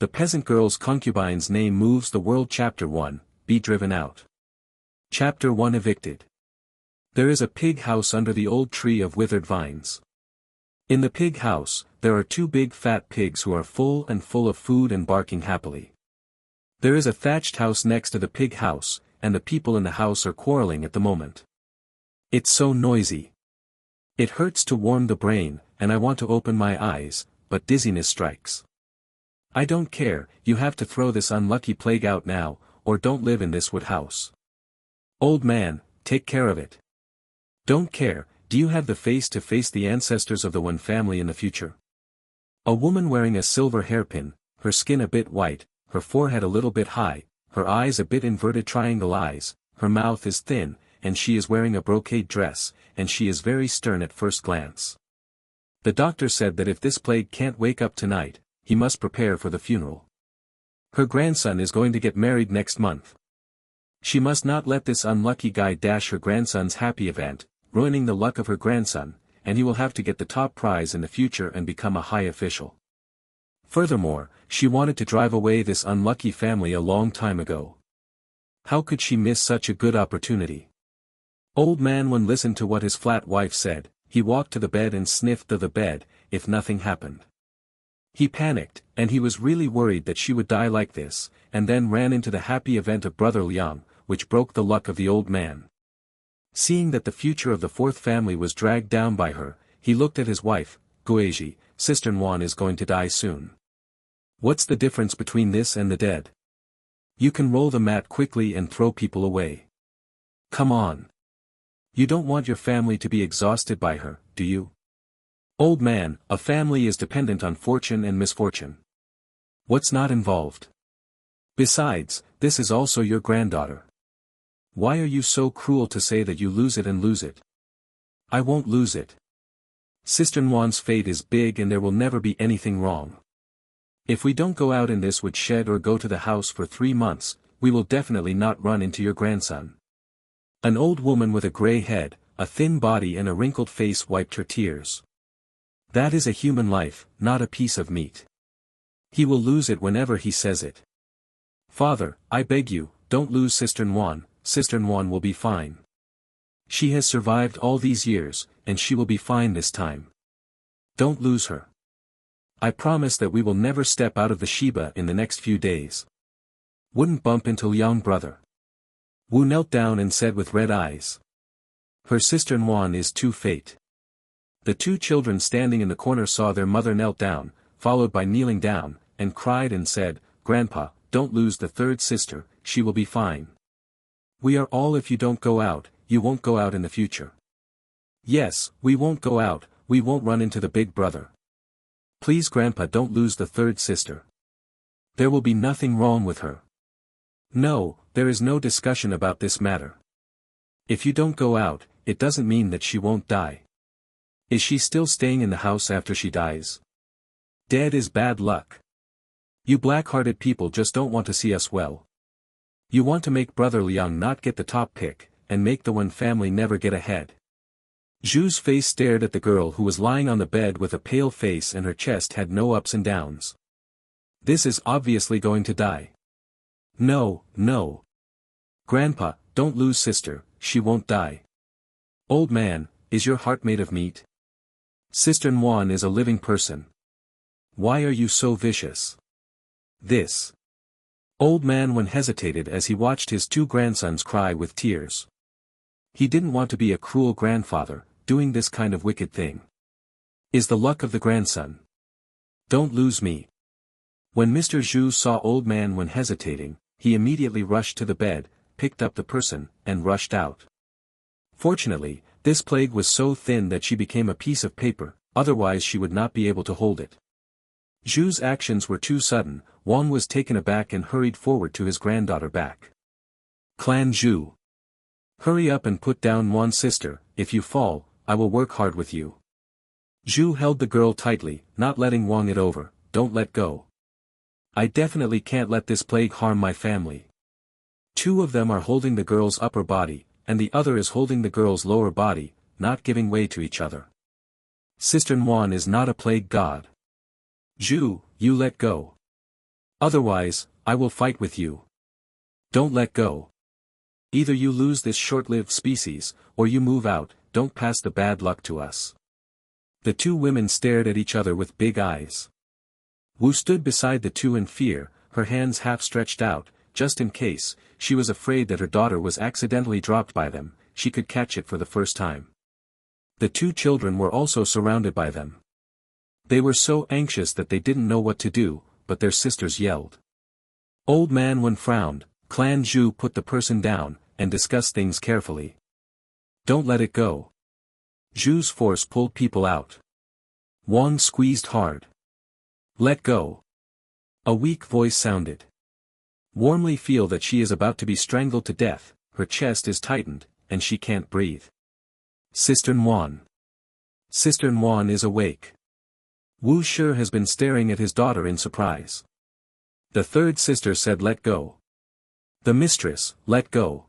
The peasant girl's concubine's name moves the world. Chapter 1, Be Driven Out. Chapter 1 Evicted. There is a pig house under the old tree of withered vines. In the pig house, there are two big fat pigs who are full of food and barking happily. There is a thatched house next to the pig house, and the people in the house are quarreling at the moment. It's so noisy. It hurts to warm the brain, and I want to open my eyes, but dizziness strikes. I don't care, you have to throw this unlucky plague out now, or don't live in this wood house. Old man, take care of it. Don't care, do you have the face to face the ancestors of the one family in the future? A woman wearing a silver hairpin, her skin a bit white, her forehead a little bit high, her eyes a bit inverted triangle eyes, her mouth is thin, and she is wearing a brocade dress, and she is very stern at first glance. The doctor said that if this plague can't wake up tonight, he must prepare for the funeral. Her grandson is going to get married next month. She must not let this unlucky guy dash her grandson's happy event, ruining the luck of her grandson, and he will have to get the top prize in the future and become a high official. Furthermore, she wanted to drive away this unlucky family a long time ago. How could she miss such a good opportunity? Old man one listened to what his flat wife said. He walked to the bed and sniffed the bed, if nothing happened. He panicked, and he was really worried that she would die like this, and then ran into the happy event of Brother Liang, which broke the luck of the old man. Seeing that the future of the fourth family was dragged down by her, he looked at his wife, Guizhi, Sister Nguyen is going to die soon. What's the difference between this and the dead? You can roll the mat quickly and throw people away. Come on. You don't want your family to be exhausted by her, do you? Old man, a family is dependent on fortune and misfortune. What's not involved? Besides, this is also your granddaughter. Why are you so cruel to say that you lose it and lose it? I won't lose it. Sister Nguyen's fate is big and there will never be anything wrong. If we don't go out in this woodshed or go to the house for 3 months, we will definitely not run into your grandson. An old woman with a gray head, a thin body and a wrinkled face wiped her tears. That is a human life, not a piece of meat. He will lose it whenever he says it. Father, I beg you, don't lose Sister Nguyen. Sister Nguyen will be fine. She has survived all these years, and she will be fine this time. Don't lose her. I promise that we will never step out of the Sheba in the next few days. Wouldn't bump into Liang brother. Wu knelt down and said with red eyes. Her sister Nguyen is too fate. The two children standing in the corner saw their mother knelt down, followed by kneeling down, and cried and said, Grandpa, don't lose the third sister, she will be fine. We are all if you don't go out, you won't go out in the future. Yes, we won't go out, we won't run into the big brother. Please Grandpa don't lose the third sister. There will be nothing wrong with her. No, there is no discussion about this matter. If you don't go out, it doesn't mean that she won't die. Is she still staying in the house after she dies? Dead is bad luck. You black-hearted people just don't want to see us well. You want to make Brother Liang not get the top pick, and make the one family never get ahead. Zhu's face stared at the girl who was lying on the bed with a pale face and her chest had no ups and downs. This is obviously going to die. No, no. Grandpa, don't lose sister, she won't die. Old man, is your heart made of meat? Sister Nguyen is a living person. Why are you so vicious? This. Old man one hesitated as he watched his two grandsons cry with tears. He didn't want to be a cruel grandfather, doing this kind of wicked thing. Is the luck of the grandson. Don't lose me. When Mr. Zhu saw old man one hesitating, he immediately rushed to the bed, picked up the person, and rushed out. Fortunately, this plague was so thin that she became a piece of paper, otherwise she would not be able to hold it. Zhu's actions were too sudden. Wang was taken aback and hurried forward to his granddaughter back. Clan Zhu. Hurry up and put down Wan's sister, if you fall, I will work hard with you. Zhu held the girl tightly, not letting Wang it over, don't let go. I definitely can't let this plague harm my family. Two of them are holding the girl's upper body, and the other is holding the girl's lower body, not giving way to each other. Sister Nguyen is not a plague god. Zhu, you let go. Otherwise, I will fight with you. Don't let go. Either you lose this short-lived species, or you move out, don't pass the bad luck to us. The two women stared at each other with big eyes. Wu stood beside the two in fear, her hands half stretched out, just in case. She was afraid that her daughter was accidentally dropped by them, she could catch it for the first time. The two children were also surrounded by them. They were so anxious that they didn't know what to do, but their sisters yelled. Old Man Wen frowned. Clan Zhu put the person down, and discussed things carefully. Don't let it go. Zhu's force pulled people out. Wang squeezed hard. Let go. A weak voice sounded. Warmly feel that she is about to be strangled to death, her chest is tightened, and she can't breathe. Sister Nguyen. Sister Nguyen is awake. Wu Shi has been staring at his daughter in surprise. The third sister said let go. The mistress, let go.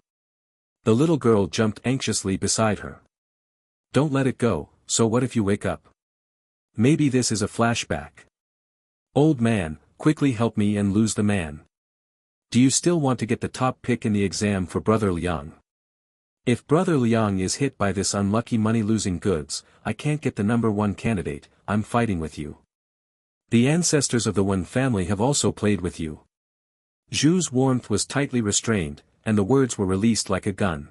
The little girl jumped anxiously beside her. Don't let it go, so what if you wake up? Maybe this is a flashback. Old man, quickly help me and lose the man. Do you still want to get the top pick in the exam for Brother Liang? If Brother Liang is hit by this unlucky money-losing goods, I can't get the number one candidate, I'm fighting with you. The ancestors of the Wen family have also played with you. Zhu's warmth was tightly restrained, and the words were released like a gun.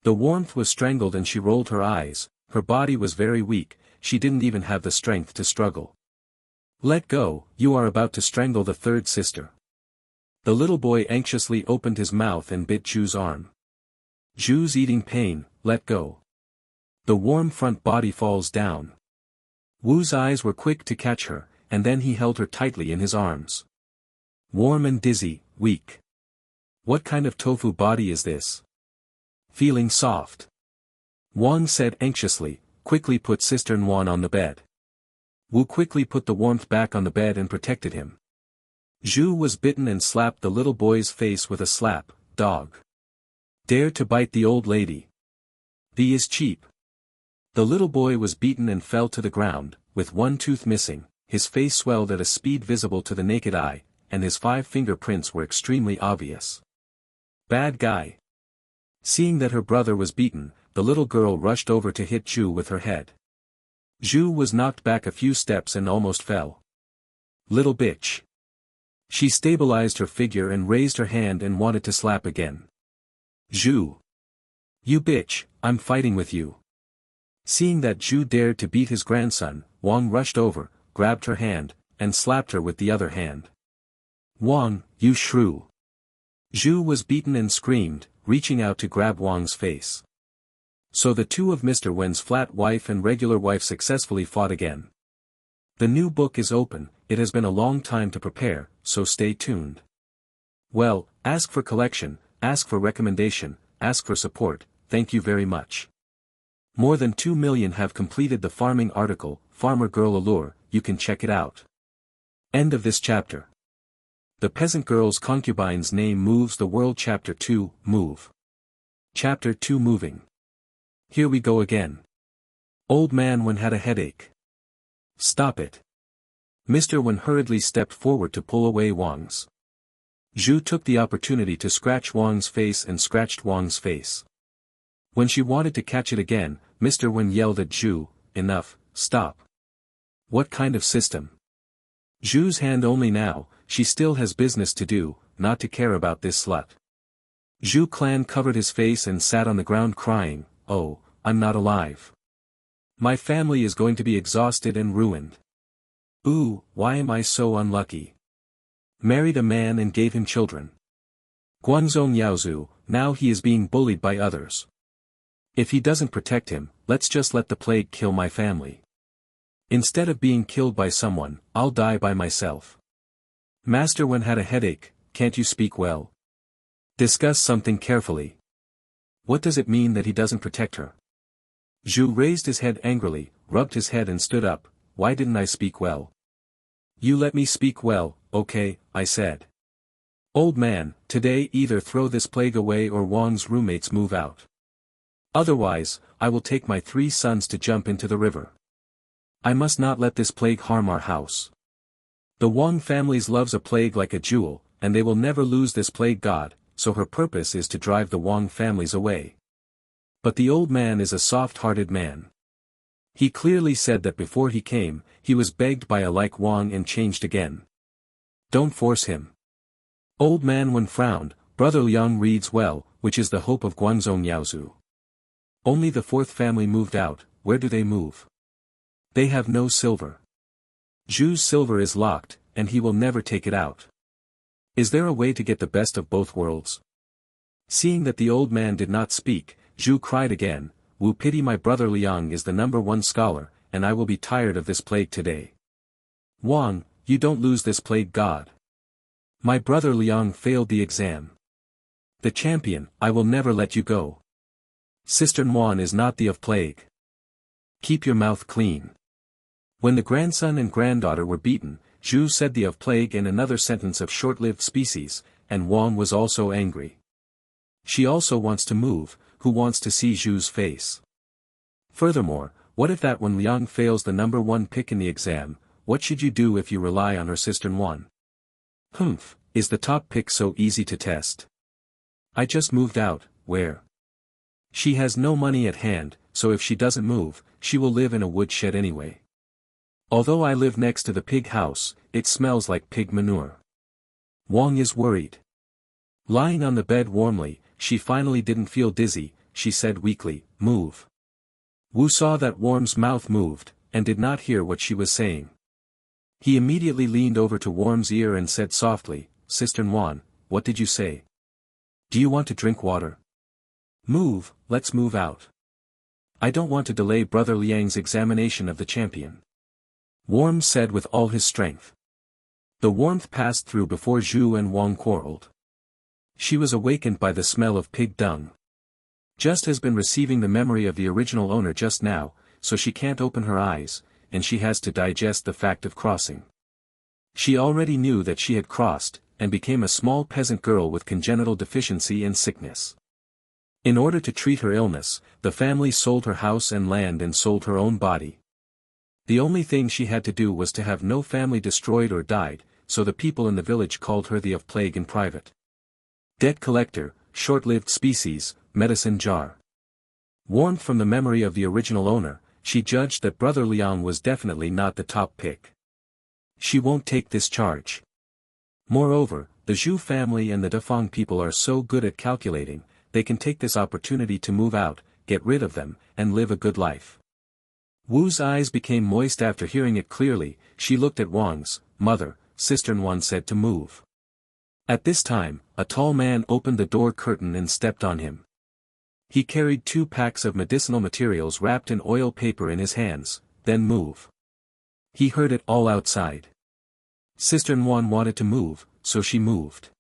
The warmth was strangled and she rolled her eyes, her body was very weak, she didn't even have the strength to struggle. Let go, you are about to strangle the third sister. The little boy anxiously opened his mouth and bit Zhu's arm. Zhu's eating pain, let go. The warm front body falls down. Wu's eyes were quick to catch her, and then he held her tightly in his arms. Warm and dizzy, weak. What kind of tofu body is this? Feeling soft. Wang said anxiously, quickly put Sister Nguyen on the bed. Wu quickly put the warmth back on the bed and protected him. Zhu was bitten and slapped the little boy's face with a slap, dog. Dare to bite the old lady. Thee is cheap. The little boy was beaten and fell to the ground, with one tooth missing, his face swelled at a speed visible to the naked eye, and his 5 fingerprints were extremely obvious. Bad guy. Seeing that her brother was beaten, the little girl rushed over to hit Zhu with her head. Zhu was knocked back a few steps and almost fell. Little bitch. She stabilized her figure and raised her hand and wanted to slap again. Zhu. You bitch, I'm fighting with you. Seeing that Zhu dared to beat his grandson, Wang rushed over, grabbed her hand, and slapped her with the other hand. Wang, you shrew. Zhu was beaten and screamed, reaching out to grab Wang's face. So the two of Mr. Wen's flat wife and regular wife successfully fought again. The new book is open, it has been a long time to prepare, so stay tuned. Well, ask for collection, ask for recommendation, ask for support, thank you very much. More than 2 million have completed the farming article, Farmer Girl Allure, you can check it out. End of this chapter. The Peasant Girl's Concubine's Name Moves the World. Chapter 2, Move. Chapter 2 Moving. Here we go again. Old Man Wen had a headache. Stop it. Mr. Wen hurriedly stepped forward to pull away Wang's. Zhu took the opportunity to scratch Wang's face and scratched Wang's face. When she wanted to catch it again, Mr. Wen yelled at Zhu, enough, stop. What kind of system? Zhu's hand only now, she still has business to do, not to care about this slut. Zhu Clan covered his face and sat on the ground crying, oh, I'm not alive. My family is going to be exhausted and ruined. Ooh, why am I so unlucky? Married a man and gave him children. Guangzhong Yaozu, now he is being bullied by others. If he doesn't protect him, let's just let the plague kill my family. Instead of being killed by someone, I'll die by myself. Master Wen had a headache, can't you speak well? Discuss something carefully. What does it mean that he doesn't protect her? Zhu raised his head angrily, rubbed his head and stood up, why didn't I speak well? You let me speak well, okay, I said. Old man, today either throw this plague away or Wang's roommates move out. Otherwise, I will take my 3 sons to jump into the river. I must not let this plague harm our house. The Wang family loves a plague like a jewel, and they will never lose this plague god, so her purpose is to drive the Wang families away. But the old man is a soft-hearted man. He clearly said that before he came, he was begged by a like Wang and changed again. Don't force him. Old man Wen frowned. Brother Liang reads well, which is the hope of Guangzhou Yaozu. Only the fourth family moved out. Where do they move? They have no silver. Zhu's silver is locked, and he will never take it out. Is there a way to get the best of both worlds? Seeing that the old man did not speak, Zhu cried again, Wu pity my brother Liang is the #1 scholar, and I will be tired of this plague today. Wang, you don't lose this plague god. My brother Liang failed the exam. The champion, I will never let you go. Sister Nguan is not the of plague. Keep your mouth clean. When the grandson and granddaughter were beaten, Zhu said the of plague in another sentence of short-lived species, and Wang was also angry. She also wants to move, who wants to see Zhu's face. Furthermore, what if that when Liang fails the #1 pick in the exam, what should you do if you rely on her sister Nguan? Humph, is the top pick so easy to test? I just moved out, where? She has no money at hand, so if she doesn't move, she will live in a woodshed anyway. Although I live next to the pig house, it smells like pig manure. Wang is worried. Lying on the bed warmly, she finally didn't feel dizzy, she said weakly, move. Wu saw that Worm's mouth moved, and did not hear what she was saying. He immediately leaned over to Worm's ear and said softly, Sister Nguan, what did you say? Do you want to drink water? Move, let's move out. I don't want to delay Brother Liang's examination of the champion. Worm said with all his strength. The warmth passed through before Zhu and Wang quarreled. She was awakened by the smell of pig dung. Just has been receiving the memory of the original owner just now, so she can't open her eyes, and she has to digest the fact of crossing. She already knew that she had crossed, and became a small peasant girl with congenital deficiency and sickness. In order to treat her illness, the family sold her house and land and sold her own body. The only thing she had to do was to have no family destroyed or died, so the people in the village called her the of plague in private. Debt collector, short-lived species, medicine jar. Warned from the memory of the original owner, she judged that Brother Liang was definitely not the top pick. She won't take this charge. Moreover, the Zhu family and the Defang people are so good at calculating, they can take this opportunity to move out, get rid of them, and live a good life. Wu's eyes became moist after hearing it clearly. She looked at Wang's mother. Sister Nguan said to move. At this time, a tall man opened the door curtain and stepped on him. He carried 2 packs of medicinal materials wrapped in oil paper in his hands. Then move. He heard it all outside. Sister Nguan wanted to move, so she moved.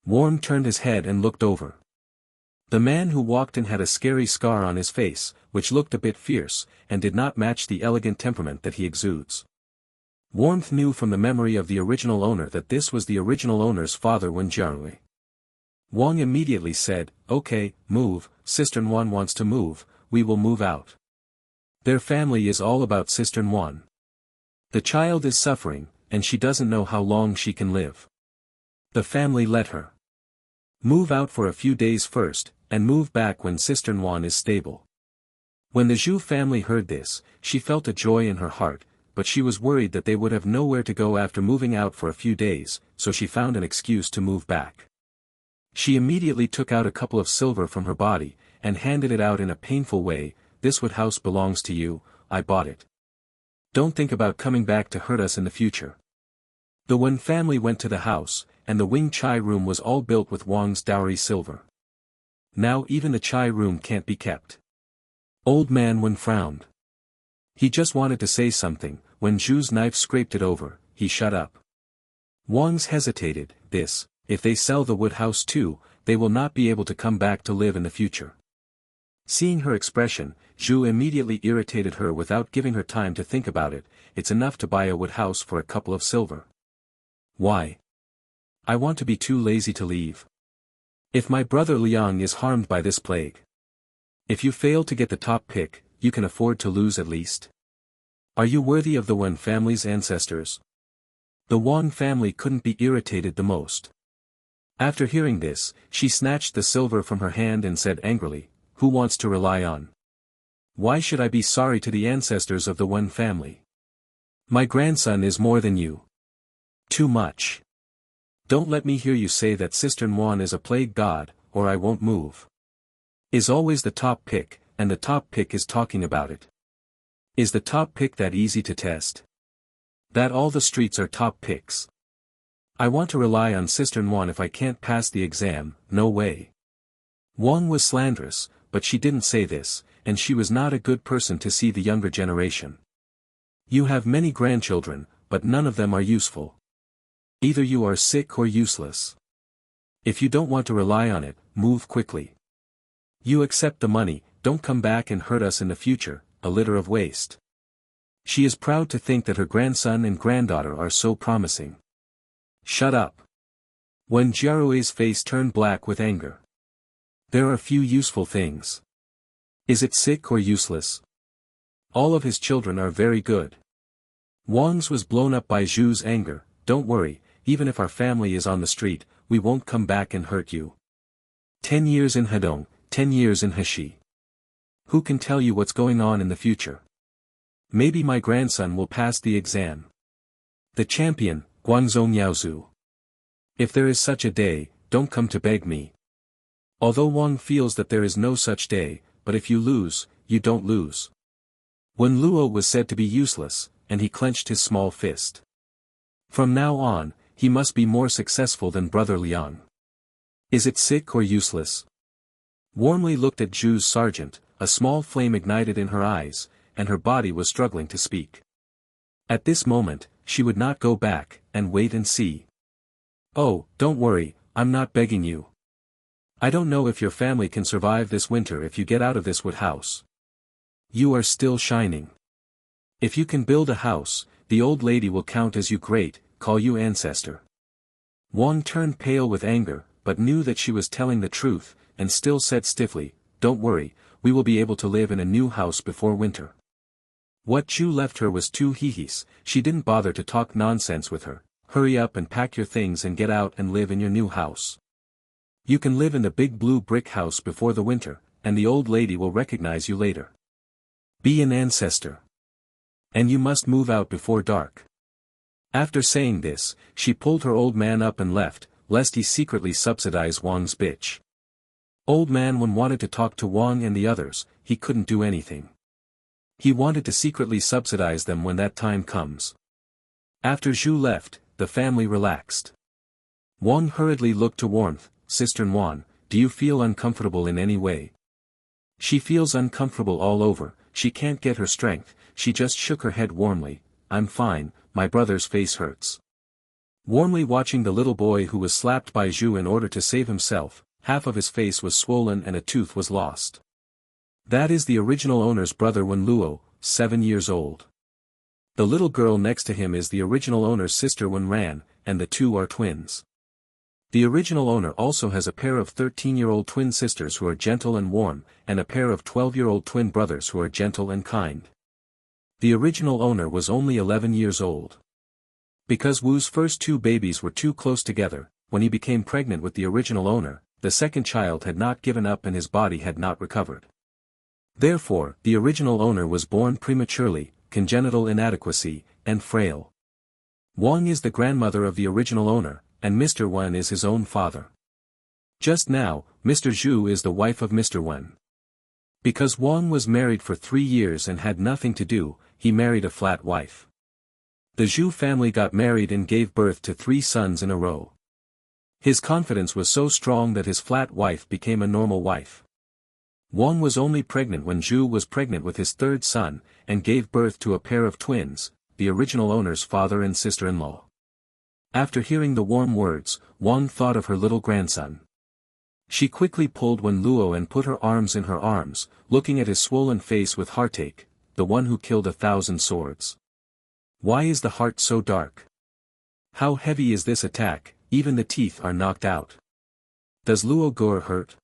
Worm turned his head and looked over. The man who walked in had a scary scar on his face, which looked a bit fierce, and did not match the elegant temperament that he exudes. Warmth knew from the memory of the original owner that this was the original owner's father Wen Jiarui. Wang immediately said, okay, move, Sister Nguan wants to move, we will move out. Their family is all about Sister Nguan. The child is suffering, and she doesn't know how long she can live. The family let her move out for a few days first, and move back when Sister Nguan is stable. When the Zhu family heard this, she felt a joy in her heart, but she was worried that they would have nowhere to go after moving out for a few days, so she found an excuse to move back. She immediately took out a couple of silver from her body, and handed it out in a painful way. This wood house belongs to you, I bought it. Don't think about coming back to hurt us in the future. The Wen family went to the house, and the Wing Chai room was all built with Wang's dowry silver. Now even the Chai room can't be kept. Old man Wen frowned. He just wanted to say something. When Zhu's knife scraped it over, he shut up. Wang's hesitated. If they sell the wood house too, they will not be able to come back to live in the future. Seeing her expression, Zhu immediately irritated her without giving her time to think about it. It's enough to buy a wood house for a couple of silver. Why? I want to be too lazy to leave. If my brother Liang is harmed by this plague. If you fail to get the top pick, you can afford to lose at least. Are you worthy of the Wen family's ancestors? The Wang family couldn't be irritated the most. After hearing this, she snatched the silver from her hand and said angrily, "Who wants to rely on? Why should I be sorry to the ancestors of the Wen family? My grandson is more than you. Too much. Don't let me hear you say that Sister Nguyen is a plague god, or I won't move. Is always the top pick, and the top pick is talking about it. Is the top pick that easy to test? That all the streets are top picks? I want to rely on Sister Nguyen if I can't pass the exam, no way." Wang was slanderous, but she didn't say this, and she was not a good person to see the younger generation. You have many grandchildren, but none of them are useful. Either you are sick or useless. If you don't want to rely on it, move quickly. You accept the money, don't come back and hurt us in the future, a litter of waste. She is proud to think that her grandson and granddaughter are so promising. Shut up. When Jiarui's face turned black with anger. There are few useful things. Is it sick or useless? All of his children are very good. Wang's was blown up by Zhu's anger. Don't worry, even if our family is on the street, we won't come back and hurt you. 10 years in Hedong, 10 years in Heshi. Who can tell you what's going on in the future? Maybe my grandson will pass the exam. The champion, Guangzhou Yaozu. If there is such a day, don't come to beg me. Although Wang feels that there is no such day, but if you lose, you don't lose. When Luo was said to be useless, and he clenched his small fist. From now on, he must be more successful than Brother Liang. Is it sick or useless? Warmly looked at Zhu's sergeant, a small flame ignited in her eyes, and her body was struggling to speak. At this moment, she would not go back, and wait and see. Oh, don't worry, I'm not begging you. I don't know if your family can survive this winter if you get out of this wood house. You are still shining. If you can build a house, the old lady will count as you great, call you ancestor. Wang turned pale with anger, but knew that she was telling the truth, and still said stiffly, "Don't worry, we will be able to live in a new house before winter." What Zhu left her was two hihis. She didn't bother to talk nonsense with her. Hurry up and pack your things and get out and live in your new house. You can live in the big blue brick house before the winter, and the old lady will recognize you later. Be an ancestor. And you must move out before dark. After saying this, she pulled her old man up and left, lest he secretly subsidize Wang's bitch. Old man Wen wanted to talk to Wang and the others, he couldn't do anything. He wanted to secretly subsidize them when that time comes. After Zhu left, the family relaxed. Wang hurriedly looked to Warmth. "Sister Nguyen, do you feel uncomfortable in any way?" She feels uncomfortable all over, she can't get her strength, she just shook her head warmly. "I'm fine, my brother's face hurts." Warmly watching the little boy who was slapped by Zhu in order to save himself, half of his face was swollen and a tooth was lost. That is the original owner's brother Wen Luo, 7 years old. The little girl next to him is the original owner's sister Wen Ran, and the two are twins. The original owner also has a pair of 13-year-old twin sisters who are gentle and warm, and a pair of 12-year-old twin brothers who are gentle and kind. The original owner was only 11 years old. Because Wu's first two babies were too close together, when he became pregnant with the original owner, the second child had not given up and his body had not recovered. Therefore, the original owner was born prematurely, congenital inadequacy, and frail. Wang is the grandmother of the original owner, and Mr. Wen is his own father. Just now, Mr. Zhu is the wife of Mr. Wen. Because Wang was married for 3 years and had nothing to do, he married a flat wife. The Zhu family got married and gave birth to 3 sons in a row. His confidence was so strong that his flat wife became a normal wife. Wang was only pregnant when Zhu was pregnant with his 3rd son, and gave birth to a pair of twins, the original owner's father and sister-in-law. After hearing the warm words, Wang thought of her little grandson. She quickly pulled Wen Luo and put her arms in her arms, looking at his swollen face with heartache, the one who killed 1,000 swords. Why is the heart so dark? How heavy is this attack, even the teeth are knocked out. Does Luo Gore hurt?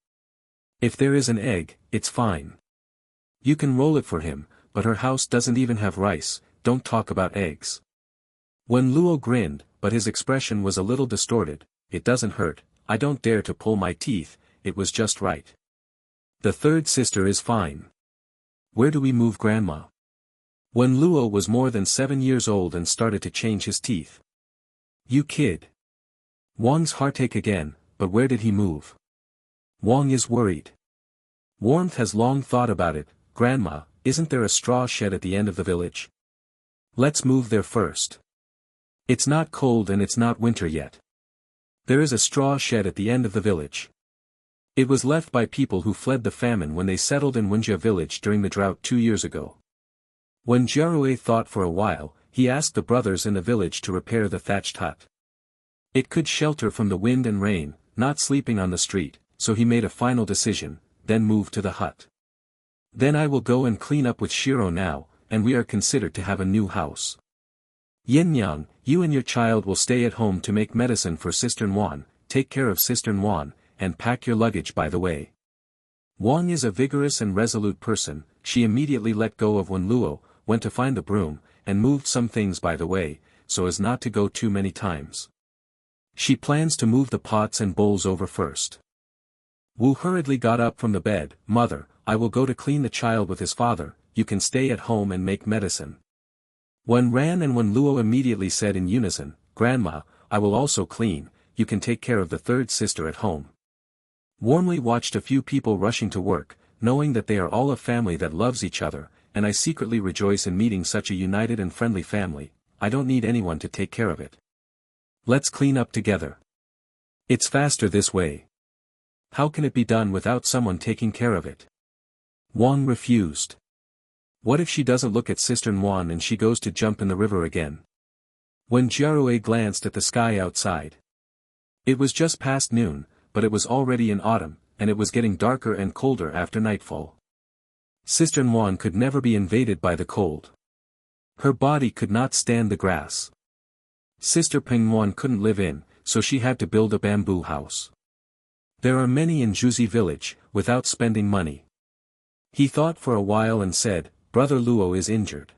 If there is an egg, it's fine. You can roll it for him, but her house doesn't even have rice, don't talk about eggs. When Luo grinned, but his expression was a little distorted. It doesn't hurt, I don't dare to pull my teeth, it was just right. The third sister is fine. Where do we move Grandma? When Luo was more than 7 years old and started to change his teeth. You kid. Wang's heartache again, but where did he move? Wang is worried. Warmth has long thought about it. Grandma, isn't there a straw shed at the end of the village? Let's move there first. It's not cold and it's not winter yet. There is a straw shed at the end of the village. It was left by people who fled the famine when they settled in Wenjia village during the drought 2 years ago. When Jiarui thought for a while, he asked the brothers in the village to repair the thatched hut. It could shelter from the wind and rain, not sleeping on the street, so he made a final decision, then moved to the hut. Then I will go and clean up with Shiro now, and we are considered to have a new house. Yin-yang, you and your child will stay at home to make medicine for Sister Wan, take care of Sister Wan, and pack your luggage by the way. Wang is a vigorous and resolute person. She immediately let go of Wen Luo, went to find the broom, and moved some things by the way, so as not to go too many times. She plans to move the pots and bowls over first. Wu hurriedly got up from the bed. Mother, I will go to clean the child with his father, you can stay at home and make medicine. Wen Ran and Wen Luo immediately said in unison, Grandma, I will also clean, you can take care of the third sister at home. Warmly watched a few people rushing to work, knowing that they are all a family that loves each other, and I secretly rejoice in meeting such a united and friendly family. I don't need anyone to take care of it. Let's clean up together. It's faster this way. How can it be done without someone taking care of it? Wang refused. What if she doesn't look at Sister Wan and she goes to jump in the river again? When Jiarui glanced at the sky outside. It was just past noon, but it was already in autumn, and it was getting darker and colder after nightfall. Sister Wan could never be invaded by the cold. Her body could not stand the grass. Sister Pingwan couldn't live in, so she had to build a bamboo house. There are many in Juzi village, without spending money. He thought for a while and said, Brother Luo is injured.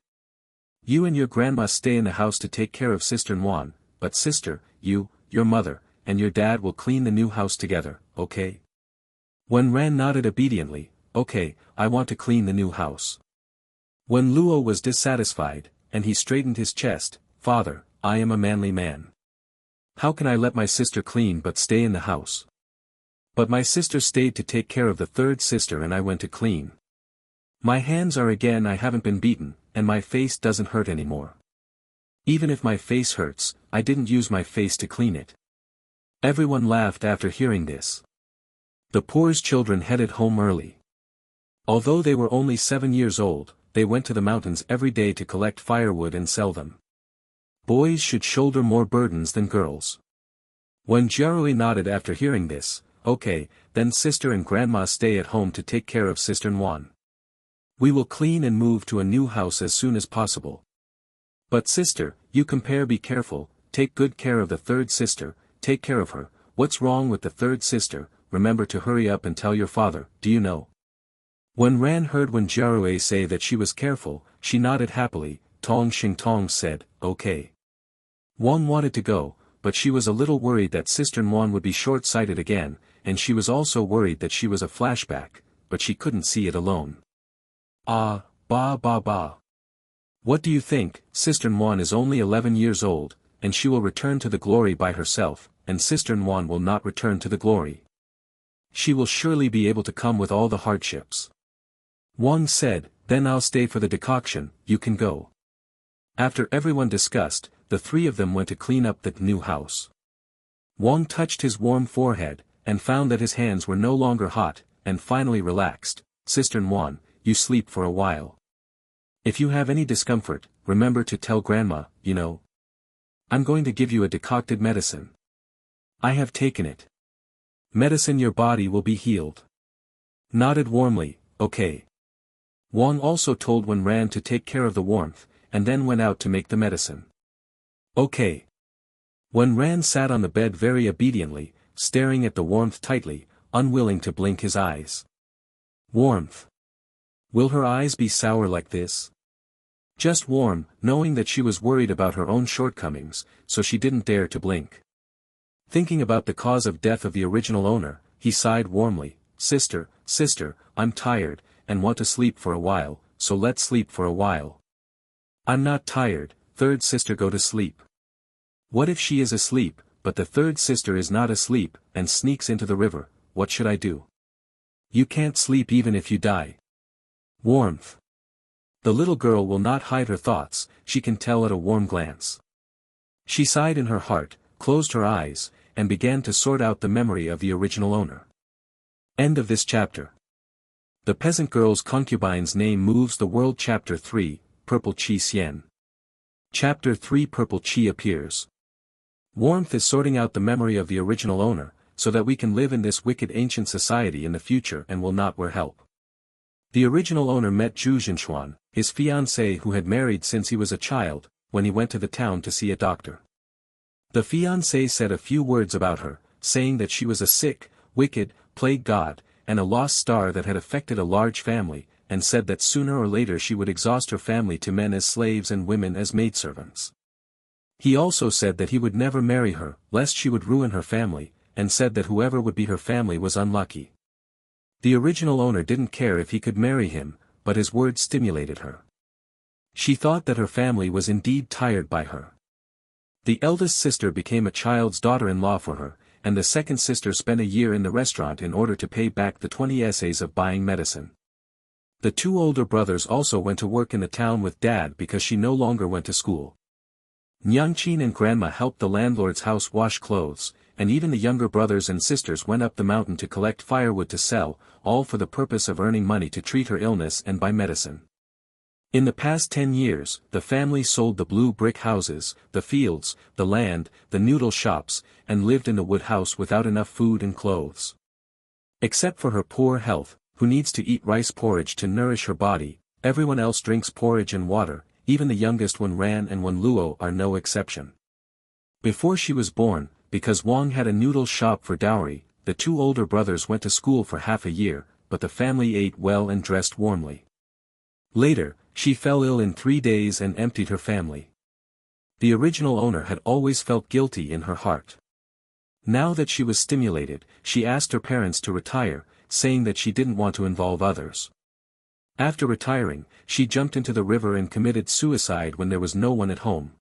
You and your grandma stay in the house to take care of Sister Wan, but sister, you, your mother, and your dad will clean the new house together, okay? When Ran nodded obediently, okay, I want to clean the new house. When Luo was dissatisfied, and he straightened his chest, Father, I am a manly man. How can I let my sister clean but stay in the house? But my sister stayed to take care of the third sister and I went to clean. My hands are again I haven't been beaten, and my face doesn't hurt anymore. Even if my face hurts, I didn't use my face to clean it. Everyone laughed after hearing this. The poor's children headed home early. Although they were only 7 years old, they went to the mountains every day to collect firewood and sell them. Boys should shoulder more burdens than girls. When Jiarui nodded after hearing this, okay, then sister and grandma stay at home to take care of Sister Wan. We will clean and move to a new house as soon as possible. But sister, you be careful, take good care of the third sister, take care of her. What's wrong with the third sister? Remember to hurry up and tell your father, do you know? When Ran heard when Jiarui say that she was careful, she nodded happily. Tong Xing Tong said, okay. Wang wanted to go, but she was a little worried that Sister Wan would be short-sighted again, and she was also worried that she was a flashback, but she couldn't see it alone. Ah, ba. What do you think? Sister Wan is only 11 years old, and she will return to the glory by herself, and Sister Wan will not return to the glory. She will surely be able to come with all the hardships. Wang said, then I'll stay for the decoction, you can go. After everyone discussed, the three of them went to clean up the new house. Wang touched his warm forehead, and found that his hands were no longer hot, and finally relaxed. Sister Wan, you sleep for a while. If you have any discomfort, remember to tell grandma, you know. I'm going to give you a decocted medicine. I have taken it. Medicine your body will be healed. Nodded warmly, okay. Wang also told Wen Ran to take care of the warmth, and then went out to make the medicine. Okay. Wen Ran sat on the bed very obediently, staring at the warmth tightly, unwilling to blink his eyes. Warmth. Will her eyes be sour like this? Just warm, knowing that she was worried about her own shortcomings, so she didn't dare to blink. Thinking about the cause of death of the original owner, he sighed warmly, Sister, I'm tired, and want to sleep for a while, so let's sleep for a while. I'm not tired, third sister, go to sleep. What if she is asleep, but the third sister is not asleep, and sneaks into the river, what should I do? You can't sleep even if you die. Warmth. The little girl will not hide her thoughts, she can tell at a warm glance. She sighed in her heart, closed her eyes, and began to sort out the memory of the original owner. End of this chapter. The Peasant Girl's Concubine's Name Moves the World. Chapter 3, Purple Chi Xian. Chapter 3, Purple Chi appears. Warmth is sorting out the memory of the original owner, so that we can live in this wicked ancient society in the future and will not wear help. The original owner met Zhu Jinshuan, his fiancée who had married since he was a child, when he went to the town to see a doctor. The fiancé said a few words about her, saying that she was a sick, wicked, plague god, and a lost star that had affected a large family, and said that sooner or later she would exhaust her family to men as slaves and women as maidservants. He also said that he would never marry her, lest she would ruin her family, and said that whoever would be her family was unlucky. The original owner didn't care if he could marry him, but his words stimulated her. She thought that her family was indeed tired by her. The eldest sister became a child's daughter-in-law for her, and the second sister spent a year in the restaurant in order to pay back the 20 essays of buying medicine. The two older brothers also went to work in the town with Dad because she no longer went to school. Nyangqin and Grandma helped the landlord's house wash clothes, and even the younger brothers and sisters went up the mountain to collect firewood to sell, all for the purpose of earning money to treat her illness and buy medicine. In the past 10 years, the family sold the blue brick houses, the fields, the land, the noodle shops, and lived in the wood house without enough food and clothes. Except for her poor health, who needs to eat rice porridge to nourish her body, everyone else drinks porridge and water, even the youngest Wen Ran and Wen Luo are no exception. Before she was born, because Wang had a noodle shop for dowry, the two older brothers went to school for half a year, but the family ate well and dressed warmly. Later, she fell ill in 3 days and emptied her family. The original owner had always felt guilty in her heart. Now that she was stimulated, she asked her parents to retire, saying that she didn't want to involve others. After retiring, she jumped into the river and committed suicide when there was no one at home.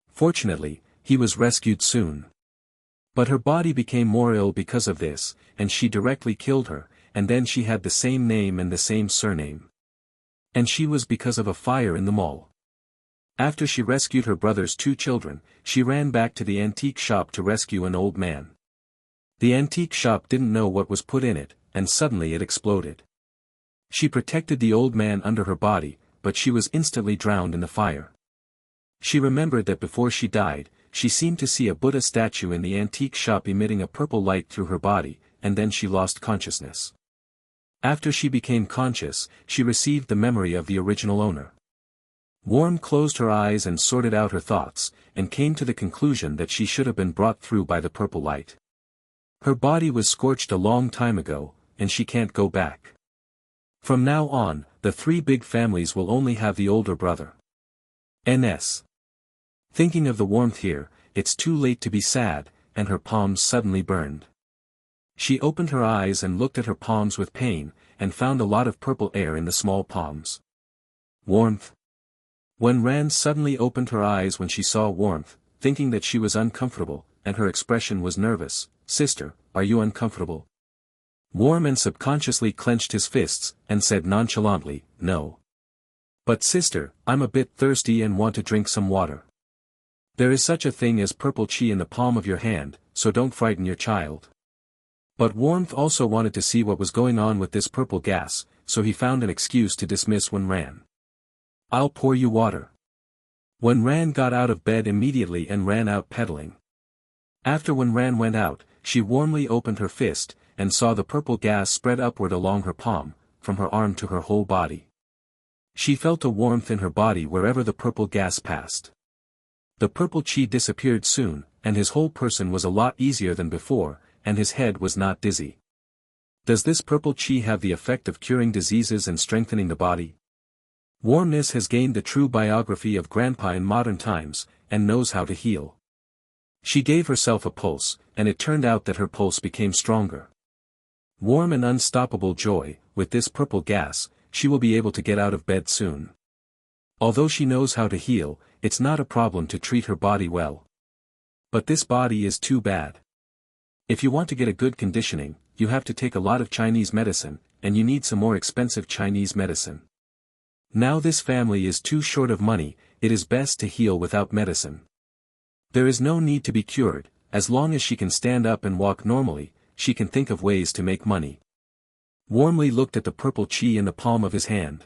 Fortunately, he was rescued soon. But her body became more ill because of this, and she directly killed her, and then she had the same name and the same surname. And she was because of a fire in the mall. After she rescued her brother's 2 children, she ran back to the antique shop to rescue an old man. The antique shop didn't know what was put in it, and suddenly it exploded. She protected the old man under her body, but she was instantly drowned in the fire. She remembered that before she died, she seemed to see a Buddha statue in the antique shop emitting a purple light through her body, and then she lost consciousness. After she became conscious, she received the memory of the original owner. Warm closed her eyes and sorted out her thoughts, and came to the conclusion that she should have been brought through by the purple light. Her body was scorched a long time ago, and she can't go back. From now on, the 3 big families will only have the older brother. Ns. Thinking of the warmth here, it's too late to be sad, and her palms suddenly burned. She opened her eyes and looked at her palms with pain, and found a lot of purple air in the small palms. Warmth. Wen Ran suddenly opened her eyes when she saw warmth, thinking that she was uncomfortable, and her expression was nervous. Sister, are you uncomfortable? Warm and subconsciously clenched his fists, and said nonchalantly, no. But sister, I'm a bit thirsty and want to drink some water. There is such a thing as purple chi in the palm of your hand, so don't frighten your child. But Warmth also wanted to see what was going on with this purple gas, so he found an excuse to dismiss Wen Ran. I'll pour you water. Wen Ran got out of bed immediately and ran out pedaling. After Wen Ran went out, she warmly opened her fist, and saw the purple gas spread upward along her palm, from her arm to her whole body. She felt a warmth in her body wherever the purple gas passed. The purple chi disappeared soon, and his whole person was a lot easier than before, and his head was not dizzy. Does this purple chi have the effect of curing diseases and strengthening the body? Warmness has gained the true biography of Grandpa in modern times, and knows how to heal. She gave herself a pulse, and it turned out that her pulse became stronger. Warm and unstoppable joy, with this purple gas, she will be able to get out of bed soon. Although she knows how to heal, it's not a problem to treat her body well. But this body is too bad. If you want to get a good conditioning, you have to take a lot of Chinese medicine, and you need some more expensive Chinese medicine. Now this family is too short of money, it is best to heal without medicine. There is no need to be cured, as long as she can stand up and walk normally, she can think of ways to make money. Warmly looked at the purple chi in the palm of his hand.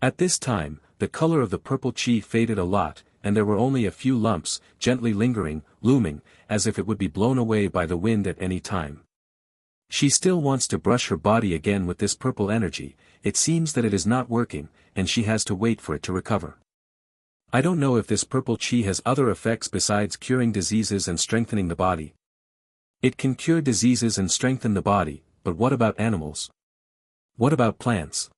At this time, the color of the purple chi faded a lot, and there were only a few lumps, gently lingering, looming, as if it would be blown away by the wind at any time. She still wants to brush her body again with this purple energy, it seems that it is not working, and she has to wait for it to recover. I don't know if this purple chi has other effects besides curing diseases and strengthening the body. It can cure diseases and strengthen the body, but what about animals? What about plants?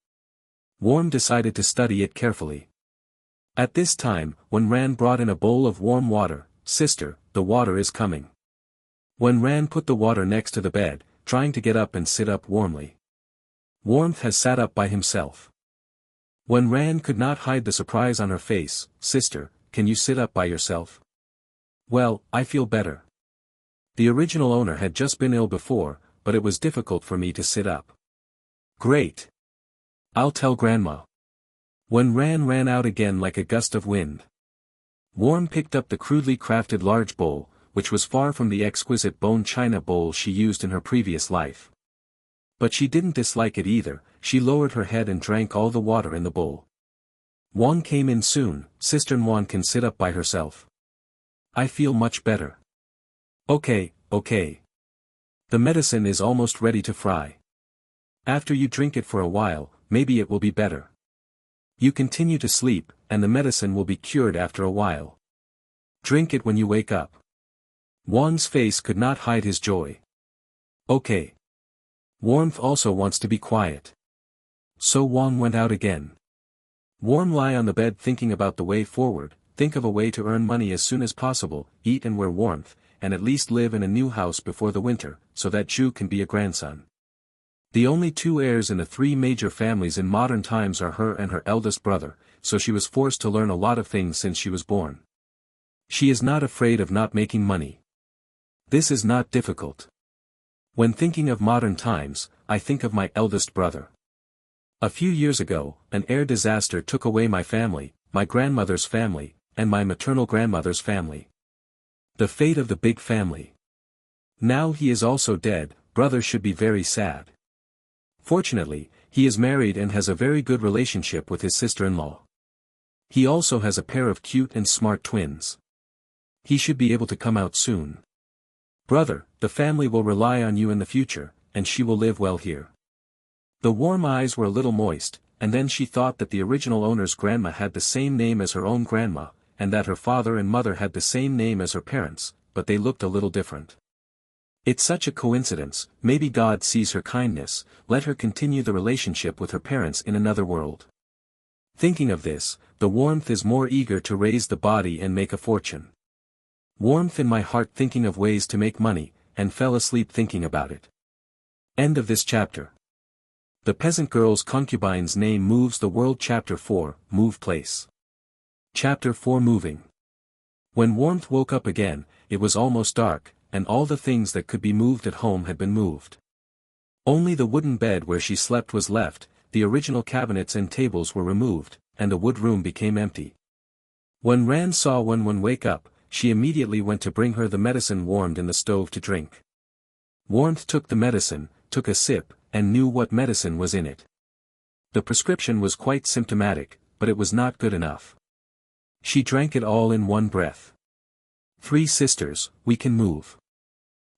Warm decided to study it carefully. At this time, when Ran brought in a bowl of warm water, "Sister, the water is coming." When Ran put the water next to the bed, trying to get up and sit up warmly. Warmth has sat up by himself. When Ran could not hide the surprise on her face, "Sister, can you sit up by yourself?" "Well, I feel better. The original owner had just been ill before, but it was difficult for me to sit up." "Great. I'll tell Grandma." When Ran ran out again like a gust of wind. Warm picked up the crudely crafted large bowl, which was far from the exquisite bone china bowl she used in her previous life. But she didn't dislike it either, she lowered her head and drank all the water in the bowl. Wang came in soon. "Sister Wang can sit up by herself. I feel much better." Okay. The medicine is almost ready to fry. After you drink it for a while, maybe it will be better. You continue to sleep, and the medicine will be cured after a while. Drink it when you wake up. Wang's face could not hide his joy. Okay. Warmth also wants to be quiet. So Wang went out again. Warm lie on the bed thinking about the way forward, think of a way to earn money as soon as possible, eat and wear warmth, and at least live in a new house before the winter, so that Ju can be a grandson. The only two heirs in the three major families in modern times are her and her eldest brother, so she was forced to learn a lot of things since she was born. She is not afraid of not making money. This is not difficult. When thinking of modern times, I think of my eldest brother. A few years ago, an air disaster took away my family, my grandmother's family, and my maternal grandmother's family. The fate of the big family. Now he is also dead, brother should be very sad. Fortunately, he is married and has a very good relationship with his sister-in-law. He also has a pair of cute and smart twins. He should be able to come out soon. Brother, the family will rely on you in the future, and she will live well here. The warm eyes were a little moist, and then she thought that the original owner's grandma had the same name as her own grandma, and that her father and mother had the same name as her parents, but they looked a little different. It's such a coincidence, maybe God sees her kindness, let her continue the relationship with her parents in another world. Thinking of this, the warmth is more eager to raise the body and make a fortune. Warmth in my heart thinking of ways to make money, and fell asleep thinking about it. End of this chapter. The Peasant Girl's Concubine's Name Moves the World. Chapter 4, Move Place. Chapter 4 Moving. When Warmth woke up again, it was almost dark, and all the things that could be moved at home had been moved. Only the wooden bed where she slept was left, the original cabinets and tables were removed, and the wood room became empty. When Ran saw Wen wake up, she immediately went to bring her the medicine warmed in the stove to drink. Warmth took the medicine, took a sip, and knew what medicine was in it. The prescription was quite symptomatic, but it was not good enough. She drank it all in one breath. 3 sisters, we can move.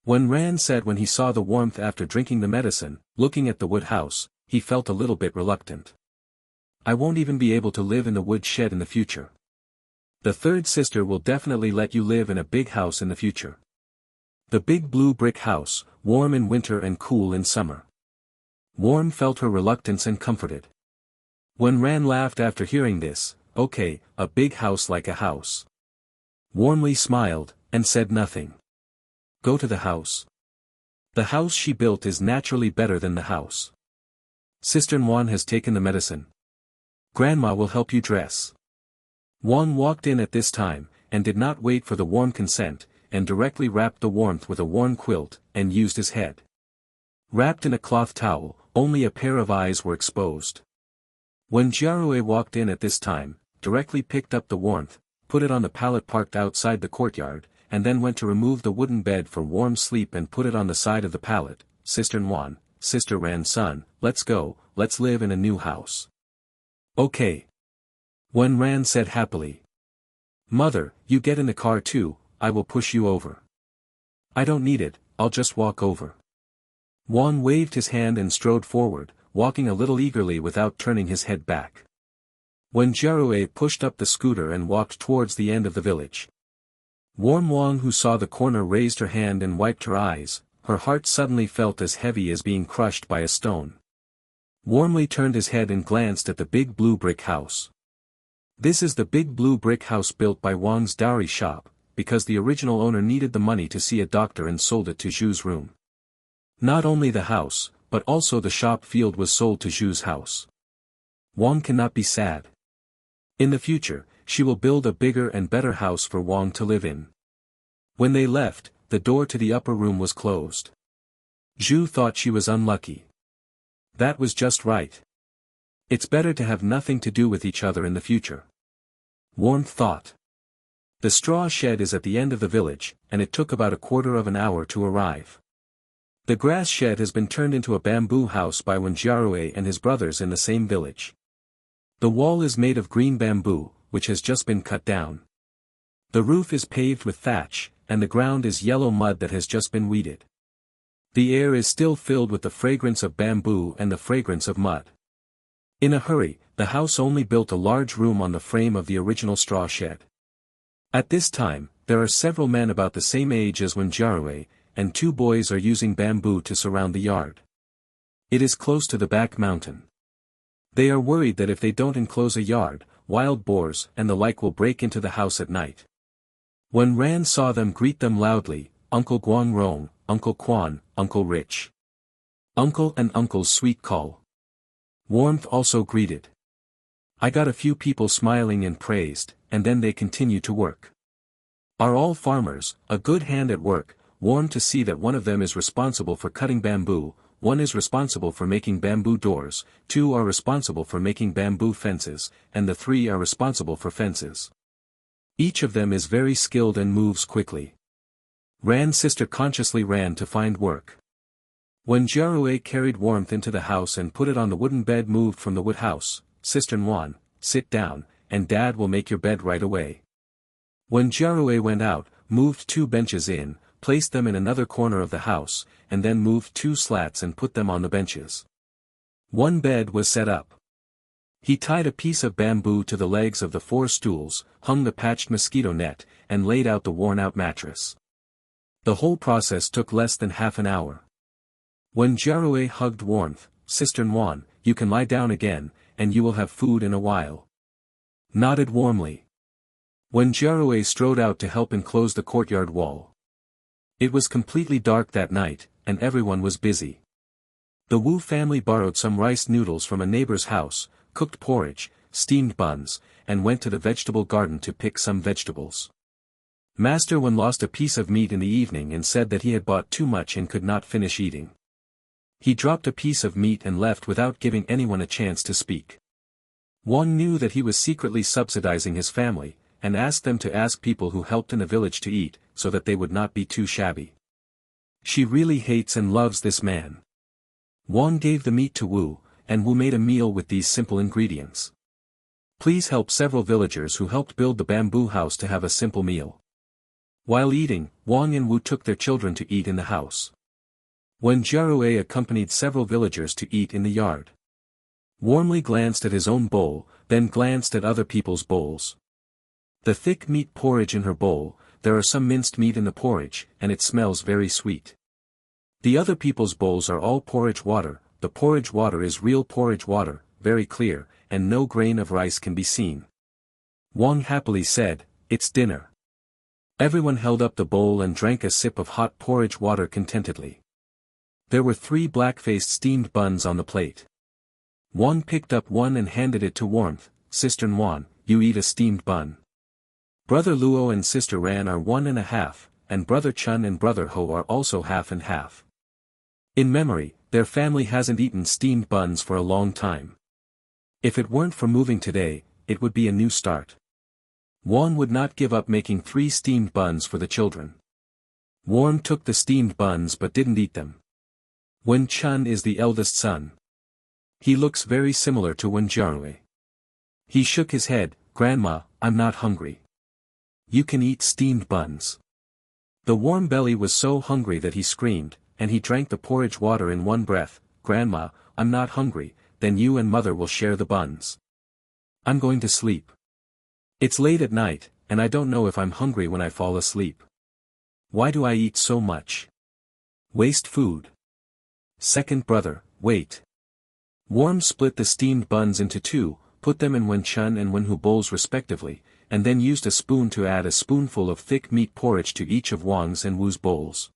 When Ran said when he saw the warmth after drinking the medicine, looking at the wood house, he felt a little bit reluctant. I won't even be able to live in the wood shed in the future. The 3rd sister will definitely let you live in a big house in the future. The big blue brick house, warm in winter and cool in summer. Warm felt her reluctance and comforted. When Ran laughed after hearing this, okay, a big house like a house. Warmly smiled, and said nothing. Go to the house. The house she built is naturally better than the house. Sister Nguyen has taken the medicine. Grandma will help you dress. Wang walked in at this time, and did not wait for the warm consent, and directly wrapped the warmth with a worn quilt, and used his head. Wrapped in a cloth towel, only a pair of eyes were exposed. When Jiarue walked in at this time, directly picked up the warmth, put it on the pallet parked outside the courtyard, and then went to remove the wooden bed for warm sleep and put it on the side of the pallet. Sister Nguyen, Sister Ran's son, let's go, let's live in a new house. Okay. When Ran said happily. Mother, you get in the car too, I will push you over. I don't need it, I'll just walk over. Wang waved his hand and strode forward, walking a little eagerly without turning his head back. When Jiarue pushed up the scooter and walked towards the end of the village. Warm Wang, who saw the corner, raised her hand and wiped her eyes, her heart suddenly felt as heavy as being crushed by a stone. Warmly turned his head and glanced at the big blue brick house. This is the big blue brick house built by Wang's dowry shop, because the original owner needed the money to see a doctor and sold it to Zhu's room. Not only the house, but also the shop field was sold to Zhu's house. Wang cannot be sad. In the future, she will build a bigger and better house for Wang to live in. When they left, the door to the upper room was closed. Zhu thought she was unlucky. That was just right. It's better to have nothing to do with each other in the future. Warmth thought. The straw shed is at the end of the village, and it took about a quarter of an hour to arrive. The grass shed has been turned into a bamboo house by Wen Jiarue and his brothers in the same village. The wall is made of green bamboo, which has just been cut down. The roof is paved with thatch, and the ground is yellow mud that has just been weeded. The air is still filled with the fragrance of bamboo and the fragrance of mud. In a hurry, the house only built a large room on the frame of the original straw shed. At this time, there are several men about the same age as Wen Jiarue, and 2 boys are using bamboo to surround the yard. It is close to the back mountain. They are worried that if they don't enclose a yard, wild boars and the like will break into the house at night. When Ran saw them, greet them loudly, Uncle Guang Rong, Uncle Quan, Uncle Rich. Uncle and Uncle's sweet call. Warmth also greeted. I got a few people smiling and praised, and then they continue to work. Are all farmers, a good hand at work, warmed to see that one of them is responsible for cutting bamboo, 1 is responsible for making bamboo doors, 2 are responsible for making bamboo fences, and the 3 are responsible for fences. Each of them is very skilled and moves quickly. Ran's sister consciously ran to find work. When Jiarue carried Warmth into the house and put it on the wooden bed moved from the wood house, Sister Nguyen, sit down, and Dad will make your bed right away. When Jiarue went out, moved 2 benches in, placed them in another corner of the house, and then moved 2 slats and put them on the benches. 1 bed was set up. He tied a piece of bamboo to the legs of the 4 stools, hung the patched mosquito net, and laid out the worn-out mattress. The whole process took less than half an hour. When Jiarue hugged Warmth, Sister Nguyen, you can lie down again, and you will have food in a while. Nodded warmly. When Jiarue strode out to help enclose the courtyard wall. It was completely dark that night, and everyone was busy. The Wu family borrowed some rice noodles from a neighbor's house, cooked porridge, steamed buns, and went to the vegetable garden to pick some vegetables. Master Wen lost a piece of meat in the evening and said that he had bought too much and could not finish eating. He dropped a piece of meat and left without giving anyone a chance to speak. Wang knew that he was secretly subsidizing his family, and asked them to ask people who helped in the village to eat, so that they would not be too shabby. She really hates and loves this man. Wang gave the meat to Wu, and Wu made a meal with these simple ingredients. Please help several villagers who helped build the bamboo house to have a simple meal. While eating, Wang and Wu took their children to eat in the house. When Jiarue accompanied several villagers to eat in the yard. Warmly glanced at his own bowl, then glanced at other people's bowls. The thick meat porridge in her bowl, there are some minced meat in the porridge, and it smells very sweet. The other people's bowls are all porridge water, the porridge water is real porridge water, very clear, and no grain of rice can be seen. Wang happily said, "It's dinner." Everyone held up the bowl and drank a sip of hot porridge water contentedly. There were 3 black-faced steamed buns on the plate. Wang picked up one and handed it to Warmth. "Sister Nguyen, you eat a steamed bun." Brother Luo and Sister Ran are 1½ and Brother Chun and Brother Ho are also half and half. In memory, their family hasn't eaten steamed buns for a long time. If it weren't for moving today, it would be a new start. Wang would not give up making 3 steamed buns for the children. Warm took the steamed buns but didn't eat them. Wen Chun is the eldest son. He looks very similar to Wen Jiarui. He shook his head. "Grandma, I'm not hungry. You can eat steamed buns." The warm belly was so hungry that he screamed, and he drank the porridge water in one breath. "Grandma, I'm not hungry, then you and mother will share the buns. I'm going to sleep. It's late at night, and I don't know if I'm hungry when I fall asleep. Why do I eat so much? Waste food." Second brother, "Wait." Warm split the steamed buns into 2, put them in Wen Chun and Wen Hu bowls respectively, and then used a spoon to add a spoonful of thick meat porridge to each of Wang's and Wu's bowls.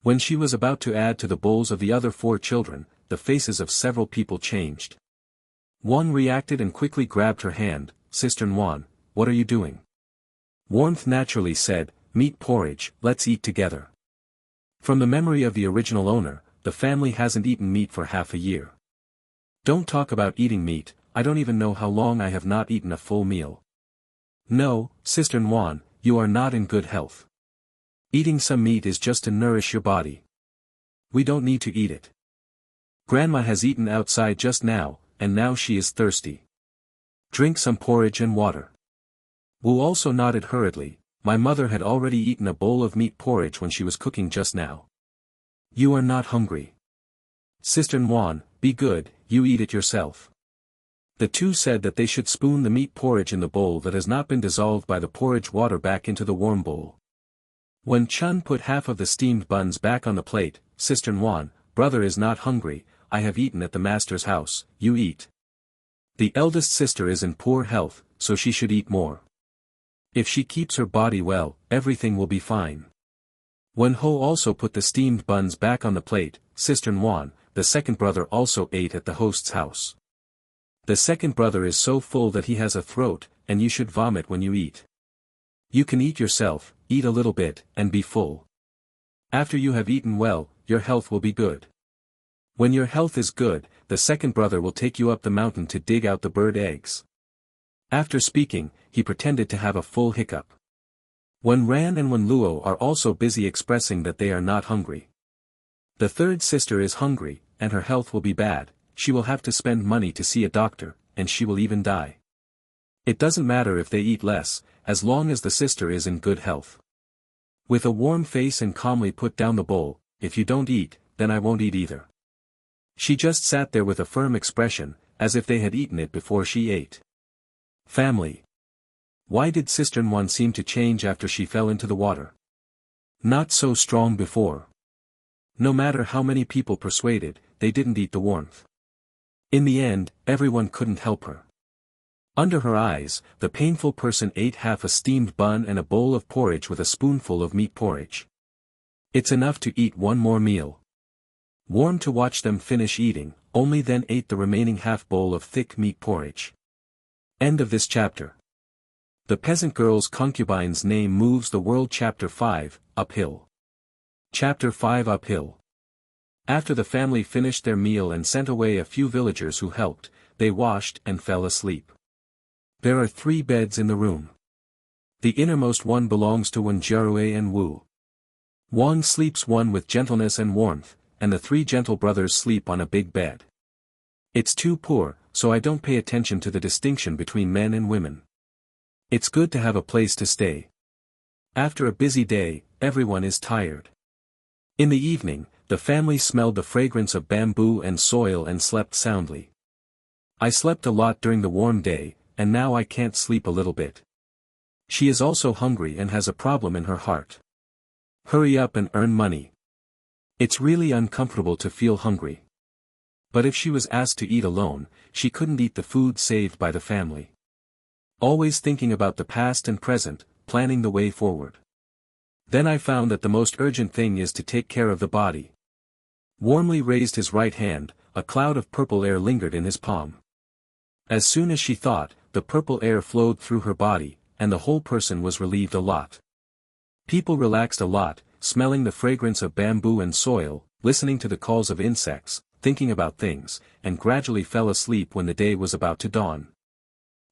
When she was about to add to the bowls of the other 4 children, the faces of several people changed. Wang reacted and quickly grabbed her hand. "Sister Nguyen, what are you doing?" Warmth naturally said, "Meat porridge, let's eat together." From the memory of the original owner, the family hasn't eaten meat for half a year. Don't talk about eating meat, I don't even know how long I have not eaten a full meal. No, Sister Nguyen, you are not in good health. Eating some meat is just to nourish your body. We don't need to eat it. Grandma has eaten outside just now, and now she is thirsty. Drink some porridge and water. Wu also nodded hurriedly. My mother had already eaten a bowl of meat porridge when she was cooking just now. You are not hungry. Sister Nguyen, be good, you eat it yourself. The 2 said that they should spoon the meat porridge in the bowl that has not been dissolved by the porridge water back into the warm bowl. When Chun put half of the steamed buns back on the plate, "Sister Nguyen, brother is not hungry, I have eaten at the master's house, you eat." The eldest sister is in poor health, so she should eat more. If she keeps her body well, everything will be fine. Wen Ho also put the steamed buns back on the plate. "Sister Nguyen, the second brother also ate at the host's house. The second brother is so full that he has a throat, and you should vomit when you eat. You can eat yourself, eat a little bit, and be full. After you have eaten well, your health will be good. When your health is good, the second brother will take you up the mountain to dig out the bird eggs." After speaking, he pretended to have a full hiccup. Wen Ran and Wen Luo are also busy expressing that they are not hungry. The third sister is hungry, and her health will be bad. She will have to spend money to see a doctor, and she will even die. It doesn't matter if they eat less, as long as the sister is in good health. With a warm face and calmly put down the bowl, "If you don't eat, then I won't eat either." She just sat there with a firm expression, as if they had eaten it before she ate. Family. Why did Sister Nguyen seem to change after she fell into the water? Not so strong before. No matter how many people persuaded, they didn't eat the warmth. In the end, everyone couldn't help her. Under her eyes, the painful person ate half a steamed bun and a bowl of porridge with a spoonful of meat porridge. It's enough to eat one more meal. Warm to watch them finish eating, only then ate the remaining half bowl of thick meat porridge. End of this chapter. The Peasant Girl's Concubine's Name Moves the World. Chapter 5, Uphill. Chapter 5, Uphill. After the family finished their meal and sent away a few villagers who helped, they washed and fell asleep. There are 3 beds in the room. The innermost one belongs to Wen Jiarui and Wu. Wang sleeps one with gentleness and warmth, and the 3 gentle brothers sleep on a big bed. It's too poor, so I don't pay attention to the distinction between men and women. It's good to have a place to stay. After a busy day, everyone is tired. In the evening, the family smelled the fragrance of bamboo and soil and slept soundly. I slept a lot during the warm day, and now I can't sleep a little bit. She is also hungry and has a problem in her heart. Hurry up and earn money. It's really uncomfortable to feel hungry. But if she was asked to eat alone, she couldn't eat the food saved by the family. Always thinking about the past and present, planning the way forward. Then I found that the most urgent thing is to take care of the body. Warmly raised his right hand, a cloud of purple air lingered in his palm. As soon as she thought, the purple air flowed through her body, and the whole person was relieved a lot. People relaxed a lot, smelling the fragrance of bamboo and soil, listening to the calls of insects, thinking about things, and gradually fell asleep when the day was about to dawn.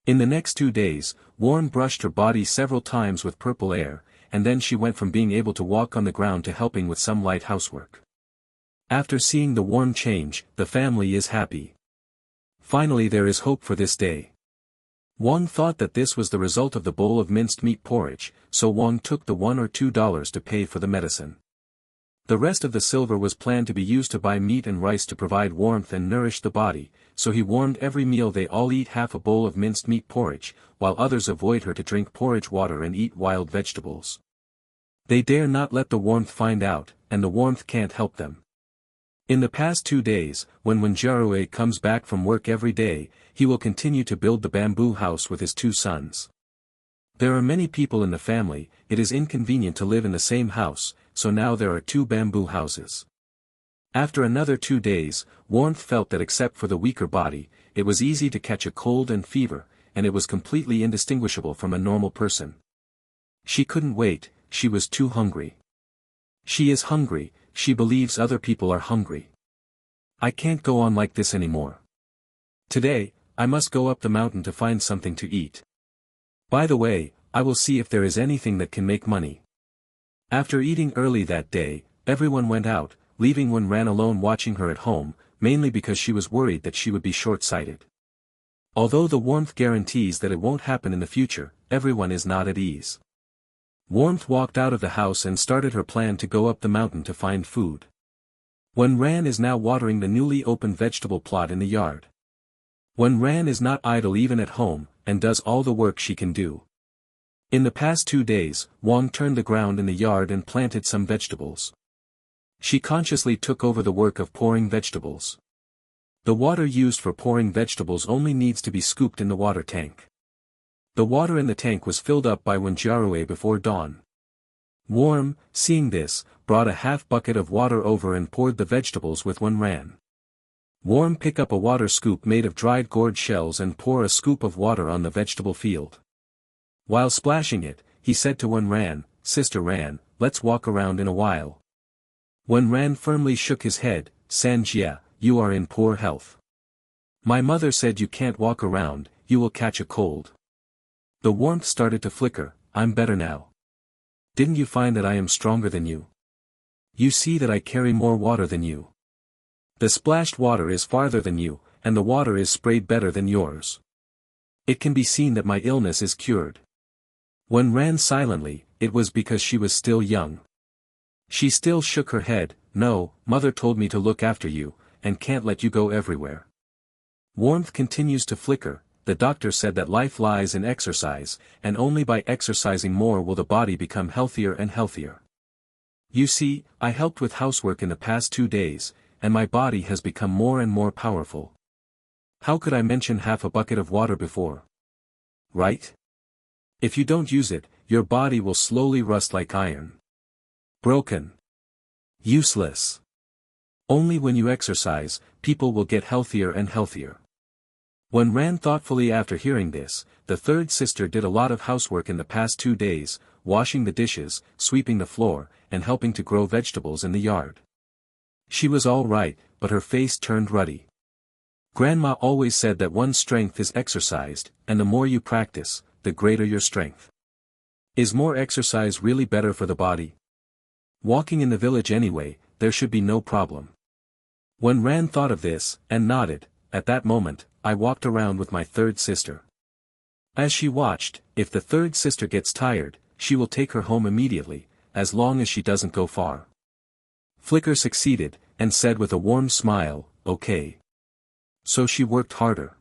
In the next 2 days, Warm brushed her body several times with purple air, and then she went from being able to walk on the ground to helping with some light housework. After seeing the Warm change, the family is happy. Finally there is hope for this day. Wang thought that this was the result of the bowl of minced meat porridge, so Wang took the $1 or $2 to pay for the medicine. The rest of the silver was planned to be used to buy meat and rice to provide warmth and nourish the body, so he warned every meal they all eat half a bowl of minced meat porridge, while others avoid her to drink porridge water and eat wild vegetables. They dare not let the warmth find out, and the warmth can't help them. In the past 2 days, when Wenjiarue comes back from work every day, he will continue to build the bamboo house with his 2 sons. There are many people in the family, it is inconvenient to live in the same house, so now there are 2 bamboo houses. After another 2 days, Warmth felt that except for the weaker body, it was easy to catch a cold and fever, and it was completely indistinguishable from a normal person. She couldn't wait, she was too hungry. She is hungry, she believes other people are hungry. I can't go on like this anymore. Today, I must go up the mountain to find something to eat. By the way, I will see if there is anything that can make money. After eating early that day, everyone went out, leaving Wen alone watching her at home, mainly because she was worried that she would be short-sighted. Although the Warmth guarantees that it won't happen in the future, everyone is not at ease. Warmth walked out of the house and started her plan to go up the mountain to find food. Wen is now watering the newly opened vegetable plot in the yard. Wen is not idle even at home, and does all the work she can do. In the past 2 days, Wang turned the ground in the yard and planted some vegetables. She consciously took over the work of pouring vegetables. The water used for pouring vegetables only needs to be scooped in the water tank. The water in the tank was filled up by Wenjiarue before dawn. Warm, seeing this, brought a half bucket of water over and poured the vegetables with Wen. Warm pick up a water scoop made of dried gourd shells and pour a scoop of water on the vegetable field. While splashing it, he said to Wen, "Sister Ran, let's walk around in a while." Wen firmly shook his head, "Sanjia, you are in poor health. My mother said you can't walk around, you will catch a cold." The warmth started to flicker, "I'm better now. Didn't you find that I am stronger than you? You see that I carry more water than you. The splashed water is farther than you, and the water is sprayed better than yours. It can be seen that my illness is cured." Ran silently, it was because she was still young. She still shook her head, "No, mother told me to look after you, and can't let you go everywhere." Warmth continues to flicker, the doctor said that life lies in exercise, and only by exercising more will the body become healthier and healthier. You see, I helped with housework in the past 2 days, and my body has become more and more powerful. How could I mention half a bucket of water before? Right? If you don't use it, your body will slowly rust like iron. Broken. Useless. Only when you exercise, people will get healthier and healthier. Ran thoughtfully after hearing this, the 3rd sister did a lot of housework in the past 2 days, washing the dishes, sweeping the floor, and helping to grow vegetables in the yard. She was all right, but her face turned ruddy. Grandma always said that one's strength is exercised, and the more you practice, the greater your strength. Is more exercise really better for the body? Walking in the village anyway, there should be no problem. Ran thought of this, and nodded. At that moment, I walked around with my 3rd sister. As she watched, if the 3rd sister gets tired, she will take her home immediately, as long as she doesn't go far. Flicker succeeded, and said with a warm smile, "Okay." So she worked harder.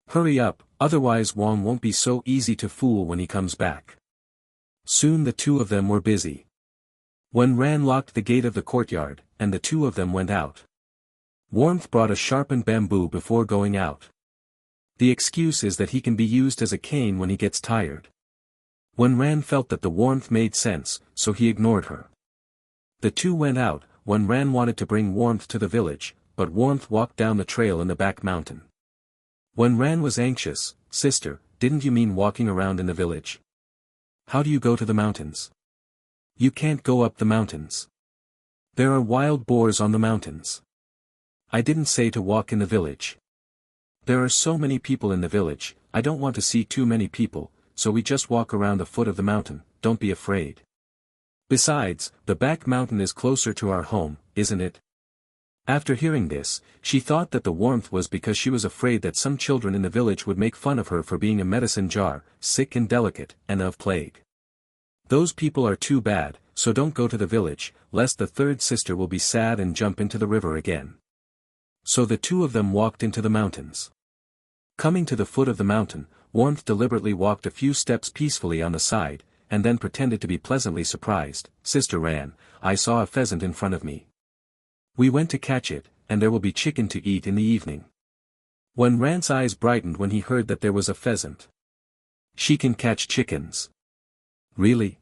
Hurry up, otherwise Wang won't be so easy to fool when he comes back. Soon the 2 of them were busy. Ran locked the gate of the courtyard, and the 2 of them went out. Warmth brought a sharpened bamboo before going out. The excuse is that he can be used as a cane when he gets tired. When Ran felt that the Warmth made sense, so he ignored her. The two went out. When Ran wanted to bring Warmth to the village, but Warmth walked down the trail in the back mountain. When Ran was anxious, "Sister, didn't you mean walking around in the village? How do you go to the mountains? You can't go up the mountains. There are wild boars on the mountains. I didn't say to walk in the village. There are so many people in the village, I don't want to see too many people, so we just walk around the foot of the mountain, don't be afraid. Besides, the back mountain is closer to our home, isn't it?" After hearing this, she thought that the Warmth was because she was afraid that some children in the village would make fun of her for being a medicine jar, sick and delicate, and of plague. Those people are too bad, so don't go to the village, lest the third sister will be sad and jump into the river again. So the two of them walked into the mountains. Coming to the foot of the mountain, Warmth deliberately walked a few steps peacefully on the side, and then pretended to be pleasantly surprised. "Sister Ran, I saw a pheasant in front of me. We went to catch it, and there will be chicken to eat in the evening." When Ran's eyes brightened when he heard that there was a pheasant. "She can catch chickens." "Really?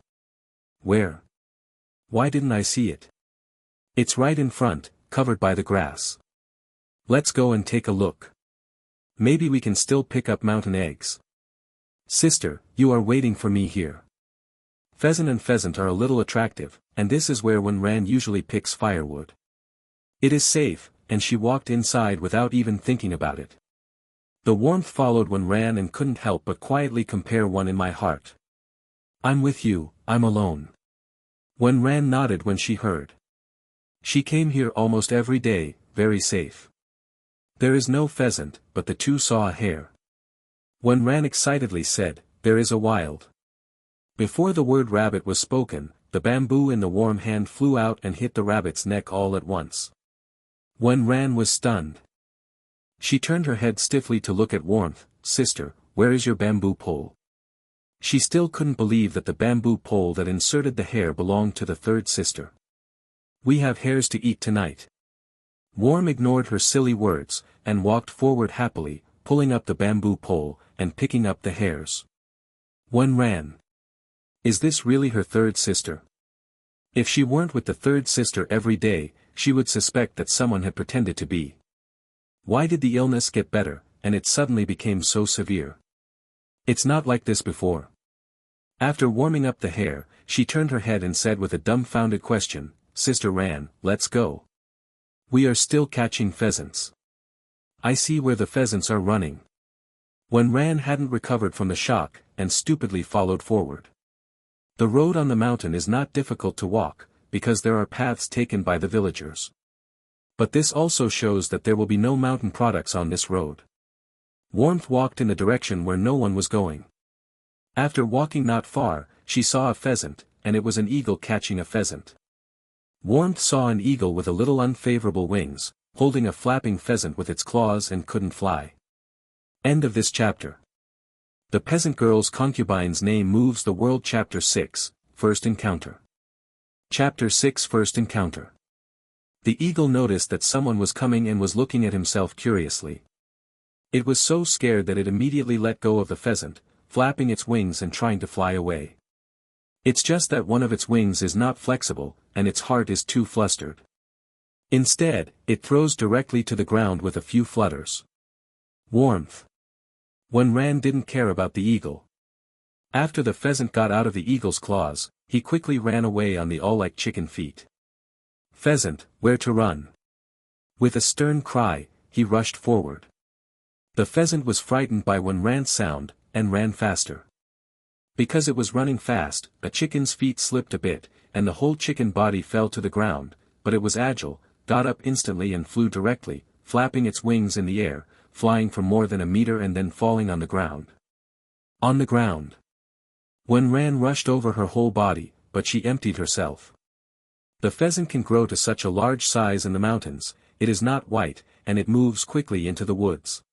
Where? Why didn't I see it?" "It's right in front, covered by the grass. Let's go and take a look. Maybe we can still pick up mountain eggs." "Sister, you are waiting for me here." Pheasant and pheasant are a little attractive, and this is where Ran usually picks firewood. It is safe, and she walked inside without even thinking about it. The Warmth followed Ran and couldn't help but quietly compare "One in my heart. I'm with you, I'm alone." Ran nodded when she heard. "She came here almost every day, very safe. There is no pheasant, but the two saw a hare." Ran excitedly said, "There is a wild." Before the word rabbit was spoken, the bamboo in the warm hand flew out and hit the rabbit's neck all at once. Ran was stunned. She turned her head stiffly to look at Warmth. "Sister, where is your bamboo pole?" She still couldn't believe that the bamboo pole that inserted the hare belonged to the third sister. "We have hares to eat tonight." Warm ignored her silly words, and walked forward happily, pulling up the bamboo pole, and picking up the hares. Ran. Is this really her third sister? If she weren't with the third sister every day, she would suspect that someone had pretended to be. Why did the illness get better, and it suddenly became so severe? It's not like this before. After warming up the hare, she turned her head and said with a dumbfounded question, "Sister Ran, let's go. We are still catching pheasants. I see where the pheasants are running." Ran hadn't recovered from the shock, and stupidly followed forward. The road on the mountain is not difficult to walk, because there are paths taken by the villagers. But this also shows that there will be no mountain products on this road. Warmth walked in the direction where no one was going. After walking not far, she saw a pheasant, and it was an eagle catching a pheasant. Warmth saw an eagle with a little unfavorable wings, holding a flapping pheasant with its claws and couldn't fly. End of this chapter. The Peasant Girl's Concubine's Name Moves the World. Chapter 6, First Encounter. Chapter 6, First Encounter. The eagle noticed that someone was coming and was looking at himself curiously. It was so scared that it immediately let go of the pheasant, flapping its wings and trying to fly away. It's just that one of its wings is not flexible, and its heart is too flustered. Instead, it throws directly to the ground with a few flutters. Warmth. Ran didn't care about the eagle. After the pheasant got out of the eagle's claws, he quickly ran away on the all-like chicken feet. "Pheasant, where to run?" With a stern cry, he rushed forward. The pheasant was frightened by Ran's sound, and ran faster. Because it was running fast, a chicken's feet slipped a bit, and the whole chicken body fell to the ground, but it was agile, got up instantly and flew directly, flapping its wings in the air, flying for more than a meter and then falling on the ground. On the ground. Ran rushed over her whole body, but she emptied herself. The pheasant can grow to such a large size in the mountains, it is not white, and it moves quickly into the woods.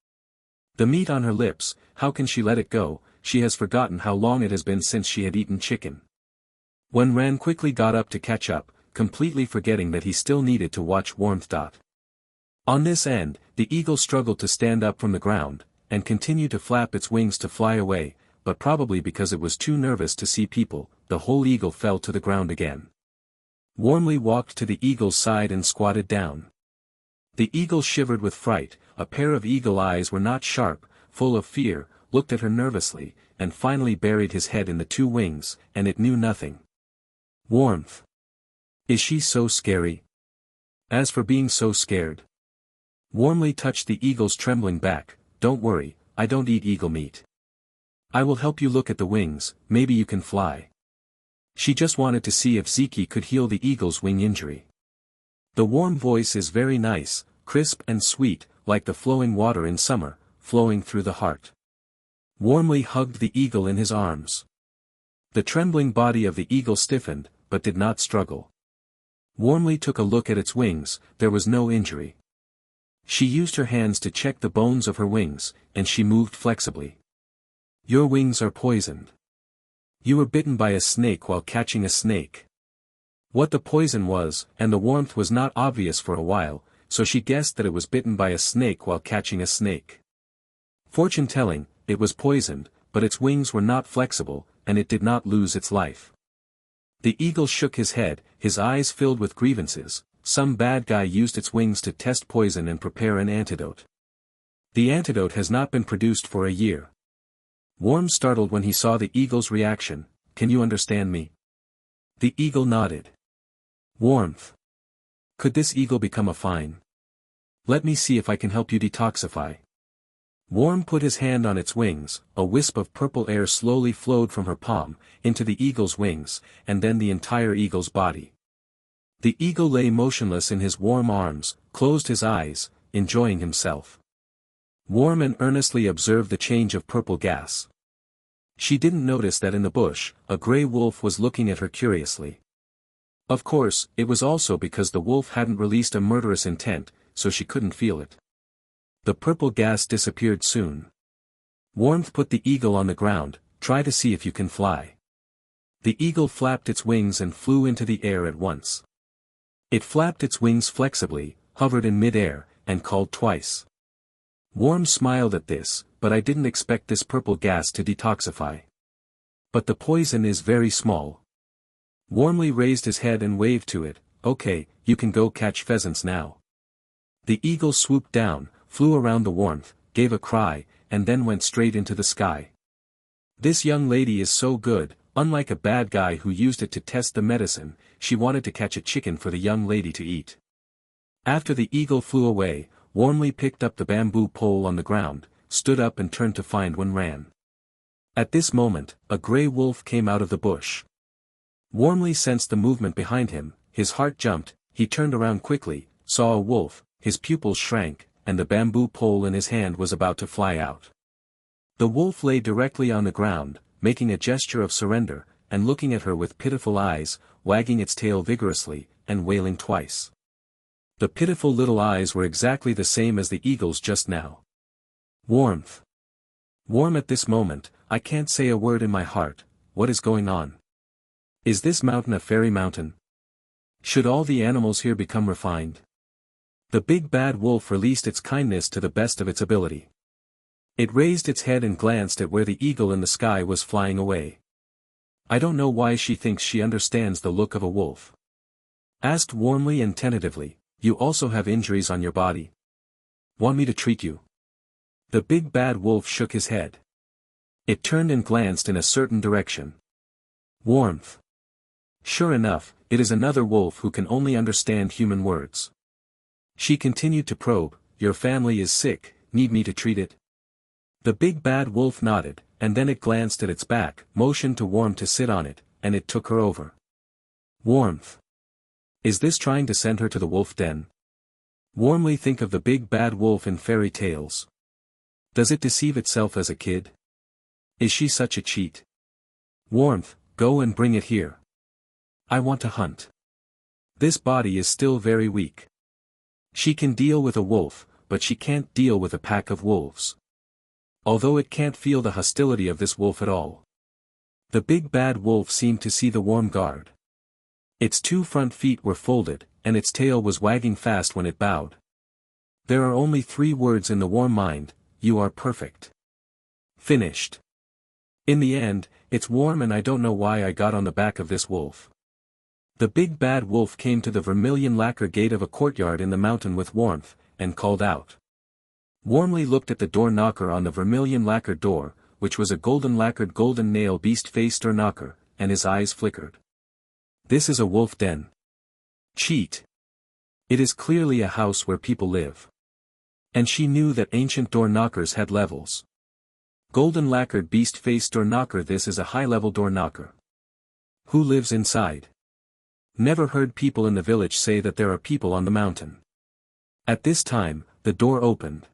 The meat on her lips, how can she let it go? She has forgotten how long it has been since she had eaten chicken. Ran quickly got up to catch up, completely forgetting that he still needed to watch Warmth. On this end, the eagle struggled to stand up from the ground, and continued to flap its wings to fly away, but probably because it was too nervous to see people, the whole eagle fell to the ground again. Warmly walked to the eagle's side and squatted down. The eagle shivered with fright, a pair of eagle eyes were not sharp, full of fear, looked at her nervously, and finally buried his head in the two wings, and it knew nothing. Warmth. Is she so scary? As for being so scared. Warmly touched the eagle's trembling back. Don't worry, I don't eat eagle meat. I will help you look at the wings, maybe you can fly. She just wanted to see if Ziki could heal the eagle's wing injury. The warm voice is very nice, crisp and sweet, like the flowing water in summer, flowing through the heart. Warmly hugged the eagle in his arms. The trembling body of the eagle stiffened, but did not struggle. Warmly took a look at its wings, there was no injury. She used her hands to check the bones of her wings, and she moved flexibly. Your wings are poisoned. You were bitten by a snake while catching a snake. What the poison was, and the warmth was not obvious for a while, so she guessed that it was bitten by a snake while catching a snake. Fortune-telling, it was poisoned, but its wings were not flexible, and it did not lose its life. The eagle shook his head, his eyes filled with grievances. Some bad guy used its wings to test poison and prepare an antidote. The antidote has not been produced for a year. Warm startled when he saw the eagle's reaction. Can you understand me? The eagle nodded. Warmth. Could this eagle become a fine? Let me see if I can help you detoxify. Warm put his hand on its wings, a wisp of purple air slowly flowed from her palm, into the eagle's wings, and then the entire eagle's body. The eagle lay motionless in his warm arms, closed his eyes, enjoying himself. Warm and earnestly observed the change of purple gas. She didn't notice that in the bush, a gray wolf was looking at her curiously. Of course, it was also because the wolf hadn't released a murderous intent, so she couldn't feel it. The purple gas disappeared soon. Warmth put the eagle on the ground. Try to see if you can fly. The eagle flapped its wings and flew into the air at once. It flapped its wings flexibly, hovered in mid-air, and called twice. Warm smiled at this, but I didn't expect this purple gas to detoxify. But the poison is very small. Warmly raised his head and waved to it. Okay, you can go catch pheasants now. The eagle swooped down, flew around the warmth, gave a cry, and then went straight into the sky. This young lady is so good. Unlike a bad guy who used it to test the medicine, she wanted to catch a chicken for the young lady to eat. After the eagle flew away, Warmly picked up the bamboo pole on the ground, stood up and turned to find one ran. At this moment, a gray wolf came out of the bush. Warmly sensed the movement behind him, his heart jumped, he turned around quickly, saw a wolf, his pupils shrank, and the bamboo pole in his hand was about to fly out. The wolf lay directly on the ground, making a gesture of surrender, and looking at her with pitiful eyes, wagging its tail vigorously, and wailing twice. The pitiful little eyes were exactly the same as the eagle's just now. Warmth. Warm at this moment, I can't say a word in my heart. What is going on? Is this mountain a fairy mountain? Should all the animals here become refined? The big bad wolf released its kindness to the best of its ability. It raised its head and glanced at where the eagle in the sky was flying away. I don't know why she thinks she understands the look of a wolf. Asked warmly and tentatively, you also have injuries on your body. Want me to treat you? The big bad wolf shook his head. It turned and glanced in a certain direction. Warmth. Sure enough, it is another wolf who can only understand human words. She continued to probe, your family is sick, need me to treat it? The big bad wolf nodded, and then it glanced at its back, motioned to Warm to sit on it, and it took her over. Warmth. Is this trying to send her to the wolf den? Warmly think of the big bad wolf in fairy tales. Does it deceive itself as a kid? Is she such a cheat? Warmth, go and bring it here. I want to hunt. This body is still very weak. She can deal with a wolf, but she can't deal with a pack of wolves. Although it can't feel the hostility of this wolf at all. The big bad wolf seemed to see the Warm guard. Its two front feet were folded, and its tail was wagging fast when it bowed. There are only 3 words in the warm mind: you are perfect. Finished. In the end, it's warm and I don't know why I got on the back of this wolf. The big bad wolf came to the vermilion lacquer gate of a courtyard in the mountain with warmth, and called out. Warmly looked at the door knocker on the vermilion lacquer door, which was a golden lacquered golden nail beast-faced door knocker, and his eyes flickered. This is a wolf den. Cheat. It is clearly a house where people live. And she knew that ancient door knockers had levels. Golden lacquered beast-faced door knocker. This is a high-level door knocker. Who lives inside? Never heard people in the village say that there are people on the mountain. At this time, the door opened.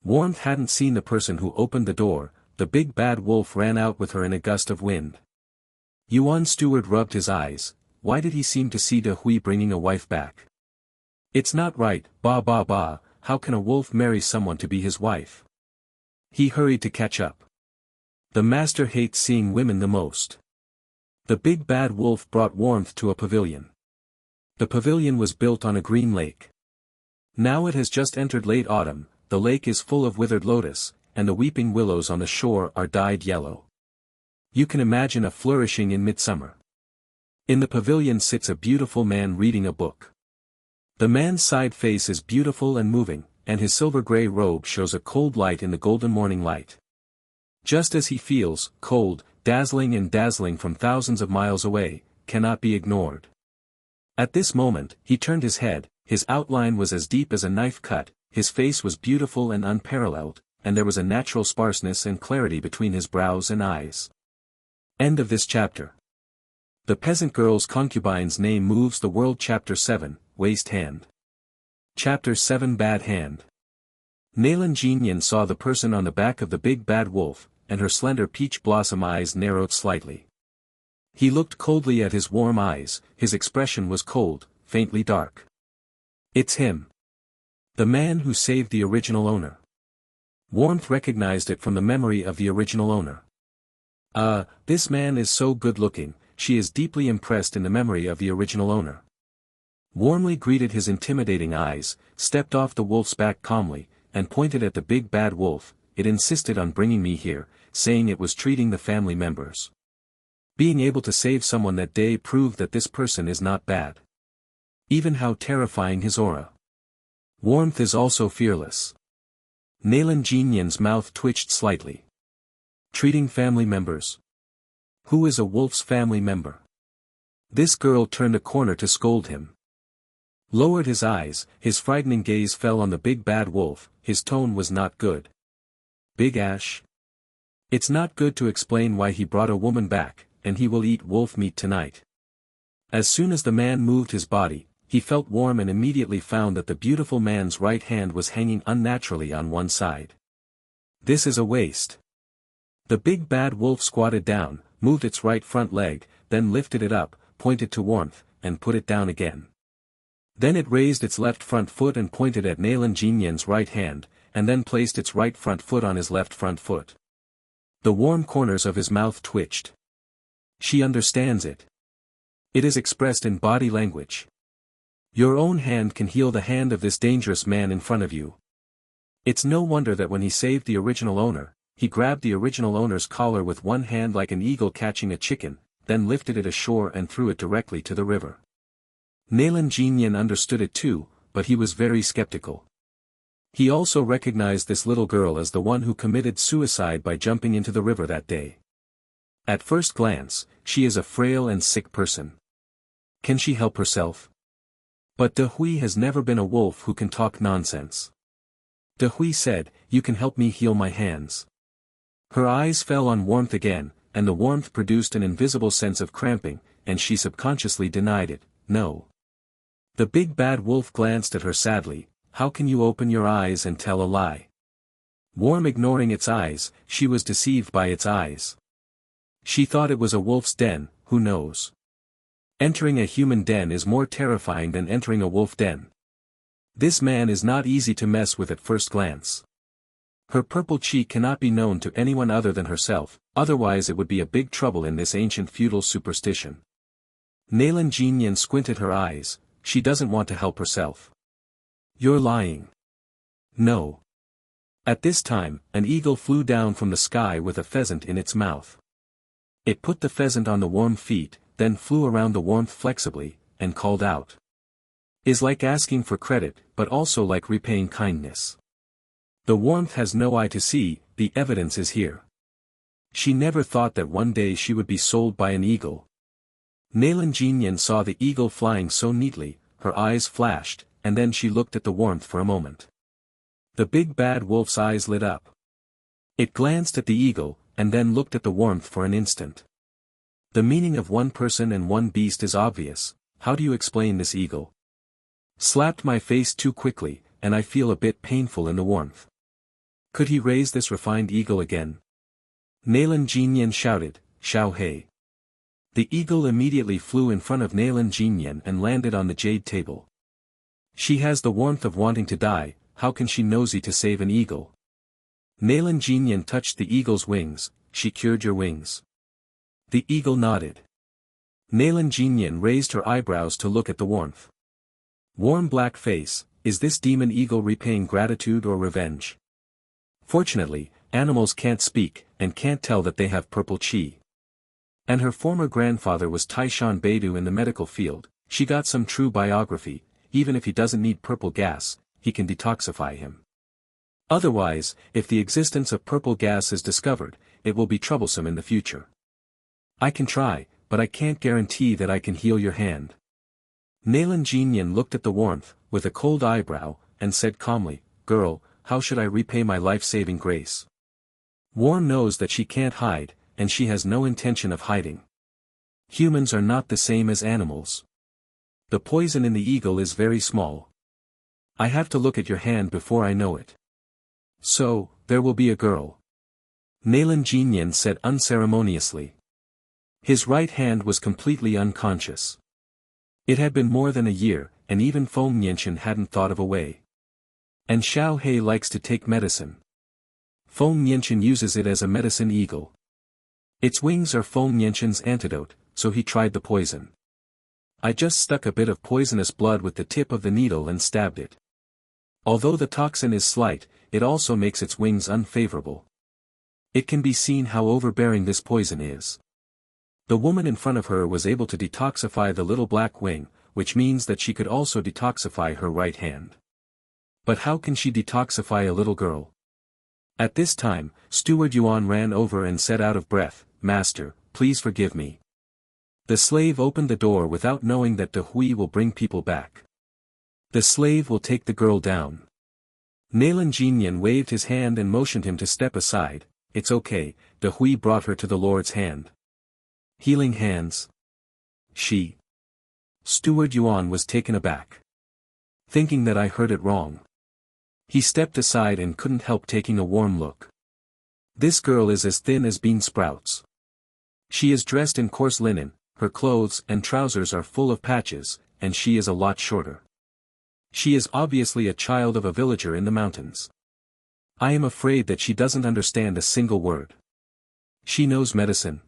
Warmth hadn't seen the person who opened the door. The big bad wolf ran out with her in a gust of wind. Yuan Steward rubbed his eyes. Why did he seem to see De Hui bringing a wife back? It's not right, ba ba ba, how can a wolf marry someone to be his wife? He hurried to catch up. The master hates seeing women the most. The big bad wolf brought Warmth to a pavilion. The pavilion was built on a green lake. Now it has just entered late autumn, the lake is full of withered lotus, and the weeping willows on the shore are dyed yellow. You can imagine a flourishing in midsummer. In the pavilion sits a beautiful man reading a book. The man's side face is beautiful and moving, and his silver-gray robe shows a cold light in the golden morning light. Just as he feels, cold, dazzling from thousands of miles away, cannot be ignored. At this moment, he turned his head, his outline was as deep as a knife cut, his face was beautiful and unparalleled, and there was a natural sparseness and clarity between his brows and eyes. End of this chapter. The Peasant Girl's Concubine's Name Moves the World. Chapter 7, Waste Hand. Chapter 7, Bad Hand. Nailan Jinyan saw the person on the back of the big bad wolf, and her slender peach blossom eyes narrowed slightly. He looked coldly at his warm eyes, his expression was cold, faintly dark. It's him. The man who saved the original owner. Warmth recognized it from the memory of the original owner. This man is so good-looking, she is deeply impressed in the memory of the original owner. Warmly greeted his intimidating eyes, stepped off the wolf's back calmly, and pointed at the big bad wolf. It insisted on bringing me here, saying it was treating the family members. Being able to save someone that day proved that this person is not bad. Even how terrifying his aura. Warmth is also fearless. Nailan Jinyan's mouth twitched slightly. Treating family members. Who is a wolf's family member? This girl turned a corner to scold him. Lowered his eyes, his frightening gaze fell on the big bad wolf, his tone was not good. Big Ash? It's not good to explain why he brought a woman back, and he will eat wolf meat tonight. As soon as the man moved his body, he felt warm and immediately found that the beautiful man's right hand was hanging unnaturally on one side. This is a waste. The big bad wolf squatted down, moved its right front leg, then lifted it up, pointed to Warmth, and put it down again. Then it raised its left front foot and pointed at Nailan Jinyan's right hand, and then placed its right front foot on his left front foot. The warm corners of his mouth twitched. She understands it. It is expressed in body language. Your own hand can heal the hand of this dangerous man in front of you. It's no wonder that when he saved the original owner, he grabbed the original owner's collar with one hand like an eagle catching a chicken, then lifted it ashore and threw it directly to the river. Nailan Jinyan understood it too, but he was very skeptical. He also recognized this little girl as the one who committed suicide by jumping into the river that day. At first glance, she is a frail and sick person. Can she help herself? But De Hui has never been a wolf who can talk nonsense. De Hui said, "You can help me heal my hands." Her eyes fell on Warmth again, and the warmth produced an invisible sense of cramping, and she subconsciously denied it, "No." The big bad wolf glanced at her sadly. How can you open your eyes and tell a lie? Warm ignoring its eyes, she was deceived by its eyes. She thought it was a wolf's den, who knows? Entering a human den is more terrifying than entering a wolf den. This man is not easy to mess with at first glance. Her purple cheek cannot be known to anyone other than herself, otherwise it would be a big trouble in this ancient feudal superstition. Nailan Jinyan squinted her eyes, she doesn't want to help herself. You're lying. No. At this time, an eagle flew down from the sky with a pheasant in its mouth. It put the pheasant on the warm feet, then flew around the warmth flexibly, and called out. Is like asking for credit, but also like repaying kindness. The warmth has no eye to see, the evidence is here. She never thought that one day she would be sold by an eagle. Nalanjinian saw the eagle flying so neatly, her eyes flashed, and then she looked at the warmth for a moment. The big bad wolf's eyes lit up. It glanced at the eagle, and then looked at the warmth for an instant. The meaning of one person and one beast is obvious. How do you explain this, eagle? Slapped my face too quickly, and I feel a bit painful in the warmth. Could he raise this refined eagle again? Nalanjinian shouted, Xiao Hei. The eagle immediately flew in front of Nalanjinian and landed on the jade table. She has the warmth of wanting to die, how can she nosy to save an eagle? Nalanjinian touched the eagle's wings. She cured your wings. The eagle nodded. Nalanjinian raised her eyebrows to look at the warmth. Warm black face, is this demon eagle repaying gratitude or revenge? Fortunately, animals can't speak, and can't tell that they have purple chi. And her former grandfather was Taishan Beidou in the medical field. She got some true biography. Even if he doesn't need purple gas, he can detoxify him. Otherwise, if the existence of purple gas is discovered, it will be troublesome in the future. I can try, but I can't guarantee that I can heal your hand. Nalanjinian looked at the warmth, with a cold eyebrow, and said calmly, Girl, how should I repay my life-saving grace? Warm knows that she can't hide, and she has no intention of hiding. Humans are not the same as animals. The poison in the eagle is very small. I have to look at your hand before I know it. So, there will be a girl. Nalanjinian said unceremoniously. His right hand was completely unconscious. It had been more than a year, and even Feng Nianchen hadn't thought of a way. And Xiao Hei likes to take medicine. Feng Nianchen uses it as a medicine eagle. Its wings are Feng Nianchen's antidote, so he tried the poison. I just stuck a bit of poisonous blood with the tip of the needle and stabbed it. Although the toxin is slight, it also makes its wings unfavorable. It can be seen how overbearing this poison is. The woman in front of her was able to detoxify the little black wing, which means that she could also detoxify her right hand. But how can she detoxify a little girl? At this time, Steward Yuan ran over and said out of breath, Master, please forgive me. The slave opened the door without knowing that De Hui will bring people back. The slave will take the girl down. Nalanjinian waved his hand and motioned him to step aside. It's okay, De Hui brought her to the Lord's hand. Healing hands. She. Steward Yuan was taken aback. Thinking that I heard it wrong. He stepped aside and couldn't help taking a warm look. This girl is as thin as bean sprouts. She is dressed in coarse linen, her clothes and trousers are full of patches, and she is a lot shorter. She is obviously a child of a villager in the mountains. I am afraid that she doesn't understand a single word. She knows medicine.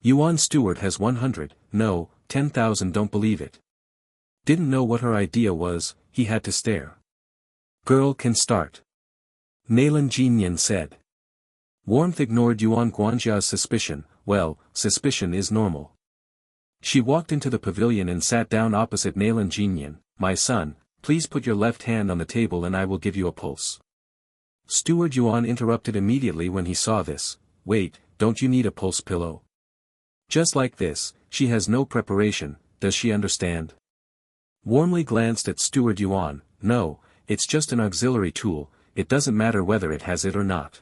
Yuan Steward has 100, no, 10,000 don't believe it. Didn't know what her idea was, he had to stare. Girl can start. Nalanjinian said. Warmth ignored Yuan Guanjia's suspicion. Well, suspicion is normal. She walked into the pavilion and sat down opposite Nalanjinian. My son, please put your left hand on the table and I will give you a pulse. Steward Yuan interrupted immediately when he saw this. Wait, don't you need a pulse pillow? Just like this, she has no preparation, does she understand? Warmly glanced at Steward Yuan. No, it's just an auxiliary tool, it doesn't matter whether it has it or not.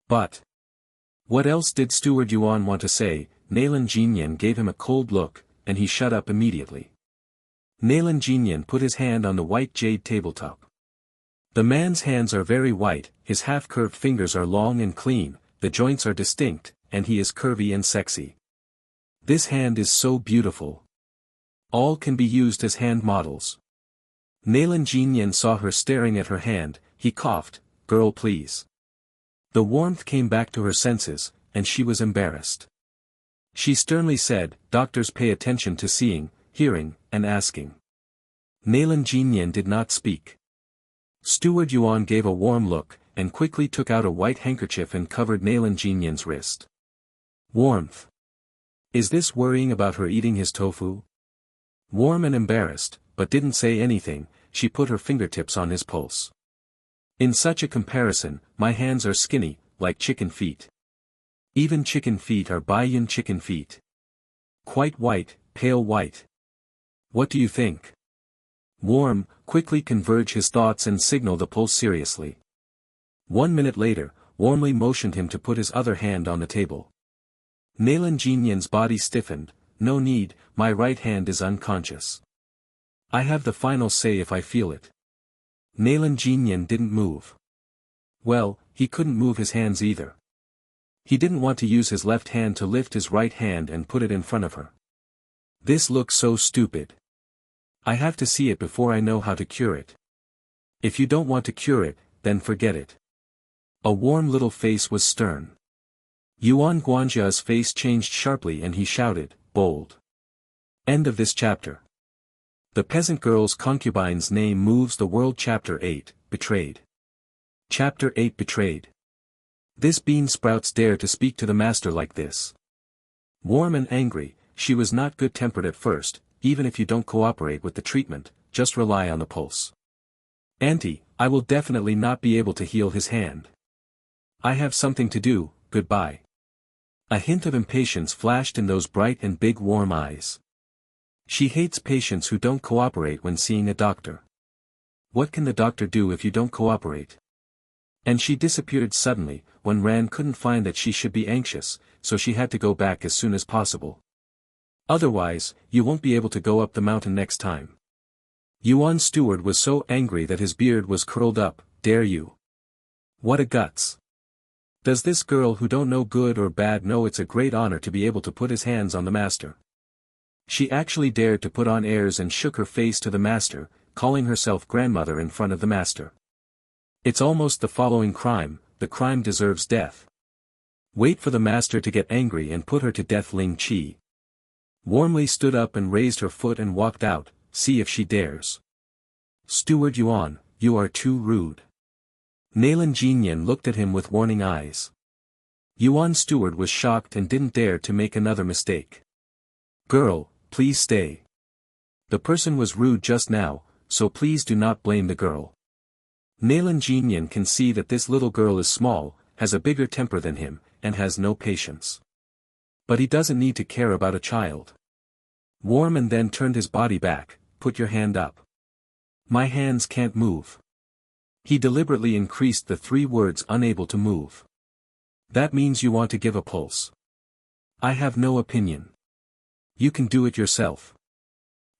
But. What else did Steward Yuan want to say? Nalanjinian gave him a cold look, and he shut up immediately. Nalanjinian put his hand on the white jade tabletop. The man's hands are very white, his half-curved fingers are long and clean, the joints are distinct, and he is curvy and sexy. This hand is so beautiful. All can be used as hand models. Nalanjinian saw her staring at her hand, he coughed, girl please. The warmth came back to her senses, and she was embarrassed. She sternly said, doctors pay attention to seeing, hearing, and asking. Nalanjinian did not speak. Steward Yuan gave a warm look, and quickly took out a white handkerchief and covered Nailan Jinyan's wrist. Warmth. Is this worrying about her eating his tofu? Warm and embarrassed, but didn't say anything, she put her fingertips on his pulse. In such a comparison, my hands are skinny, like chicken feet. Even chicken feet are Baiyun chicken feet. Quite white, pale white. What do you think? Warm, quickly converge his thoughts and signal the pulse seriously. 1 minute later, warmly motioned him to put his other hand on the table. Nailan Jinyan's body stiffened. No need, my right hand is unconscious. I have the final say if I feel it. Nailan Jinyan didn't move. Well, he couldn't move his hands either. He didn't want to use his left hand to lift his right hand and put it in front of her. This looks so stupid. I have to see it before I know how to cure it. If you don't want to cure it, then forget it. A warm little face was stern. Yuan Guanjia's face changed sharply and he shouted, bold. End of this chapter. The Peasant Girl's Concubine's Name Moves the World. Chapter 8, Betrayed. Chapter 8 Betrayed. This bean sprouts dare to speak to the master like this. Warm and angry, she was not good-tempered at first. Even if you don't cooperate with the treatment, just rely on the pulse. Auntie, I will definitely not be able to heal his hand. I have something to do, goodbye. A hint of impatience flashed in those bright and big warm eyes. She hates patients who don't cooperate when seeing a doctor. What can the doctor do if you don't cooperate? And she disappeared suddenly, when Ran couldn't find that she should be anxious, so she had to go back as soon as possible. Otherwise, you won't be able to go up the mountain next time. Yuan's steward was so angry that his beard was curled up. Dare you? What a guts. Does this girl who don't know good or bad know it's a great honor to be able to put his hands on the master? She actually dared to put on airs and shook her face to the master, calling herself grandmother in front of the master. It's almost the following crime, the crime deserves death. Wait for the master to get angry and put her to death. Ling Qi warmly stood up and raised her foot and walked out. See if she dares. Steward Yuan, you are too rude. Nailan Jinyan looked at him with warning eyes. Yuan's steward was shocked and didn't dare to make another mistake. Girl, please stay. The person was rude just now, so please do not blame the girl. Nailan Jinyan can see that this little girl is small, has a bigger temper than him, and has no patience. But he doesn't need to care about a child. Warm and then turned his body back. Put your hand up. My hands can't move. He deliberately increased the 3 words unable to move. That means you want to give a pulse. I have no opinion. You can do it yourself.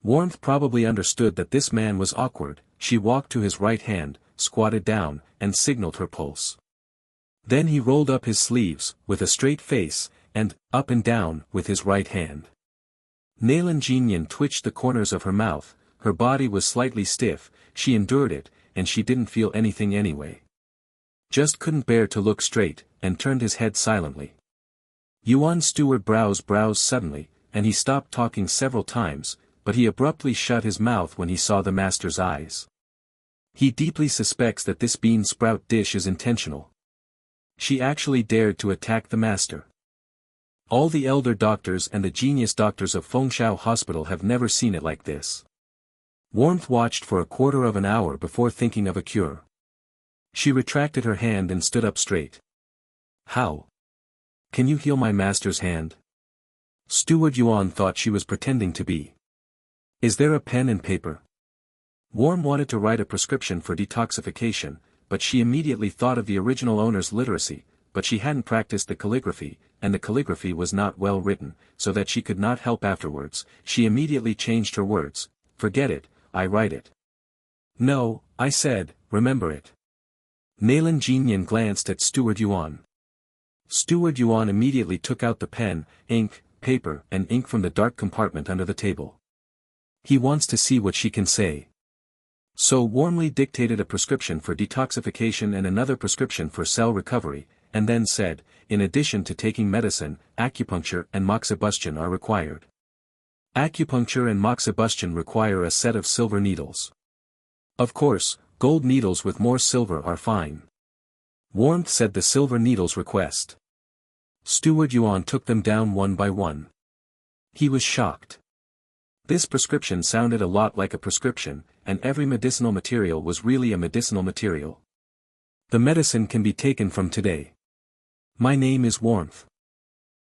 Warmth probably understood that this man was awkward. She walked to his right hand, squatted down, and signaled her pulse. Then he rolled up his sleeves, with a straight face, and, up and down, with his right hand. Nailan Jinyan twitched the corners of her mouth, her body was slightly stiff, she endured it, and she didn't feel anything anyway. Just couldn't bear to look straight, and turned his head silently. Yuan's steward browsed suddenly, and he stopped talking several times, but he abruptly shut his mouth when he saw the master's eyes. He deeply suspects that this bean sprout dish is intentional. She actually dared to attack the master. All the elder doctors and the genius doctors of Fengshao Hospital have never seen it like this. Warmth watched for a quarter of an hour before thinking of a cure. She retracted her hand and stood up straight. How? Can you heal my master's hand? Steward Yuan thought she was pretending to be. Is there a pen and paper? Warm wanted to write a prescription for detoxification, but she immediately thought of the original owner's literacy, but she hadn't practiced the calligraphy, and the calligraphy was not well written, so that she could not help afterwards. She immediately changed her words. Forget it, I write it. No, I said, remember it. Nailan Jinyan glanced at Steward Yuan. Steward Yuan immediately took out the pen, ink, paper and ink from the dark compartment under the table. He wants to see what she can say. So warmly dictated a prescription for detoxification and another prescription for cell recovery, and then said, in addition to taking medicine, acupuncture and moxibustion are required. Acupuncture and moxibustion require a set of silver needles. Of course, gold needles with more silver are fine. Warmth said the silver needles request. Steward Yuan took them down one by one. He was shocked. This prescription sounded a lot like a prescription, and every medicinal material was really a medicinal material. The medicine can be taken from today. My name is Warmth.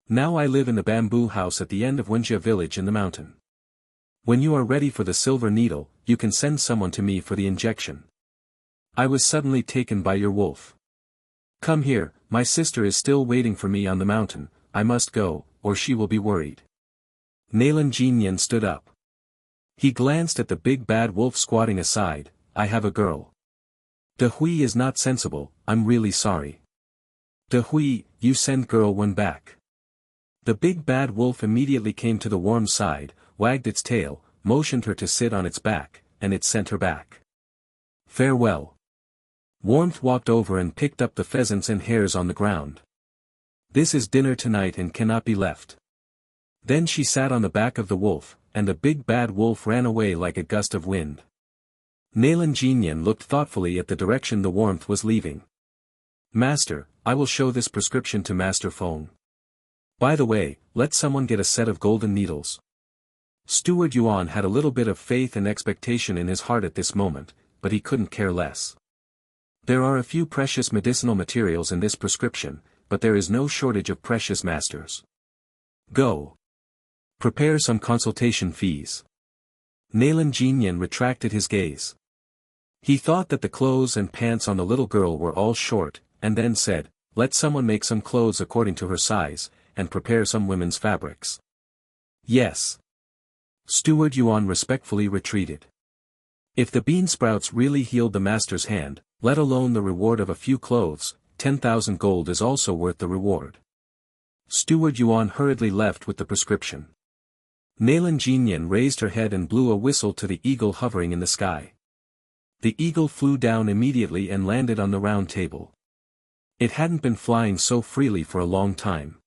Now I live in the bamboo house at the end of Wenjia village in the mountain. When you are ready for the silver needle, you can send someone to me for the injection. I was suddenly taken by your wolf. Come here, my sister is still waiting for me on the mountain, I must go, or she will be worried. Nalan Jinyan stood up. He glanced at the big bad wolf squatting aside. I have a girl. De Hui is not sensible, I'm really sorry. De Hui, you send girl one back. The big bad wolf immediately came to the worm's side, wagged its tail, motioned her to sit on its back, and it sent her back. Farewell. Warmth walked over and picked up the pheasants and hares on the ground. This is dinner tonight and cannot be left. Then she sat on the back of the wolf, and the big bad wolf ran away like a gust of wind. Nalan Jinyan looked thoughtfully at the direction the Warmth was leaving. Master, I will show this prescription to Master Feng. By the way, let someone get a set of golden needles. Steward Yuan had a little bit of faith and expectation in his heart at this moment, but he couldn't care less. There are a few precious medicinal materials in this prescription, but there is no shortage of precious masters. Go. Prepare some consultation fees. Nalan Jinyan retracted his gaze. He thought that the clothes and pants on the little girl were all short, and then said, let someone make some clothes according to her size, and prepare some women's fabrics. Yes. Steward Yuan respectfully retreated. If the bean sprouts really healed the master's hand, let alone the reward of a few clothes, 10,000 gold is also worth the reward. Steward Yuan hurriedly left with the prescription. Nalan Jinyan raised her head and blew a whistle to the eagle hovering in the sky. The eagle flew down immediately and landed on the round table. It hadn't been flying so freely for a long time.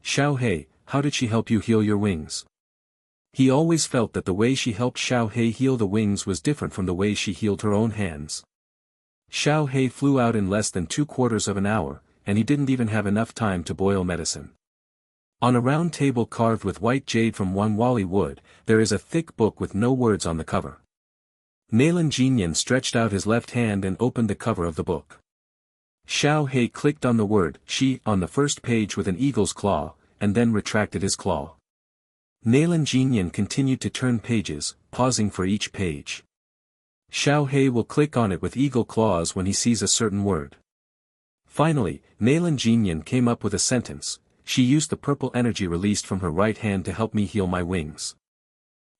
Xiao He, how did she help you heal your wings? He always felt that the way she helped Xiao He heal the wings was different from the way she healed her own hands. Xiao He flew out in less than 3/4 of an hour, and he didn't even have enough time to boil medicine. On a round table carved with white jade from Wanwali wood, there is a thick book with no words on the cover. Nalan Jinyan stretched out his left hand and opened the cover of the book. Xiao He clicked on the word "she" on the first page with an eagle's claw, and then retracted his claw. Nalan Jinyan continued to turn pages, pausing for each page. Xiao He will click on it with eagle claws when he sees a certain word. Finally, Nalan Jinyan came up with a sentence. She used the purple energy released from her right hand to help me heal my wings.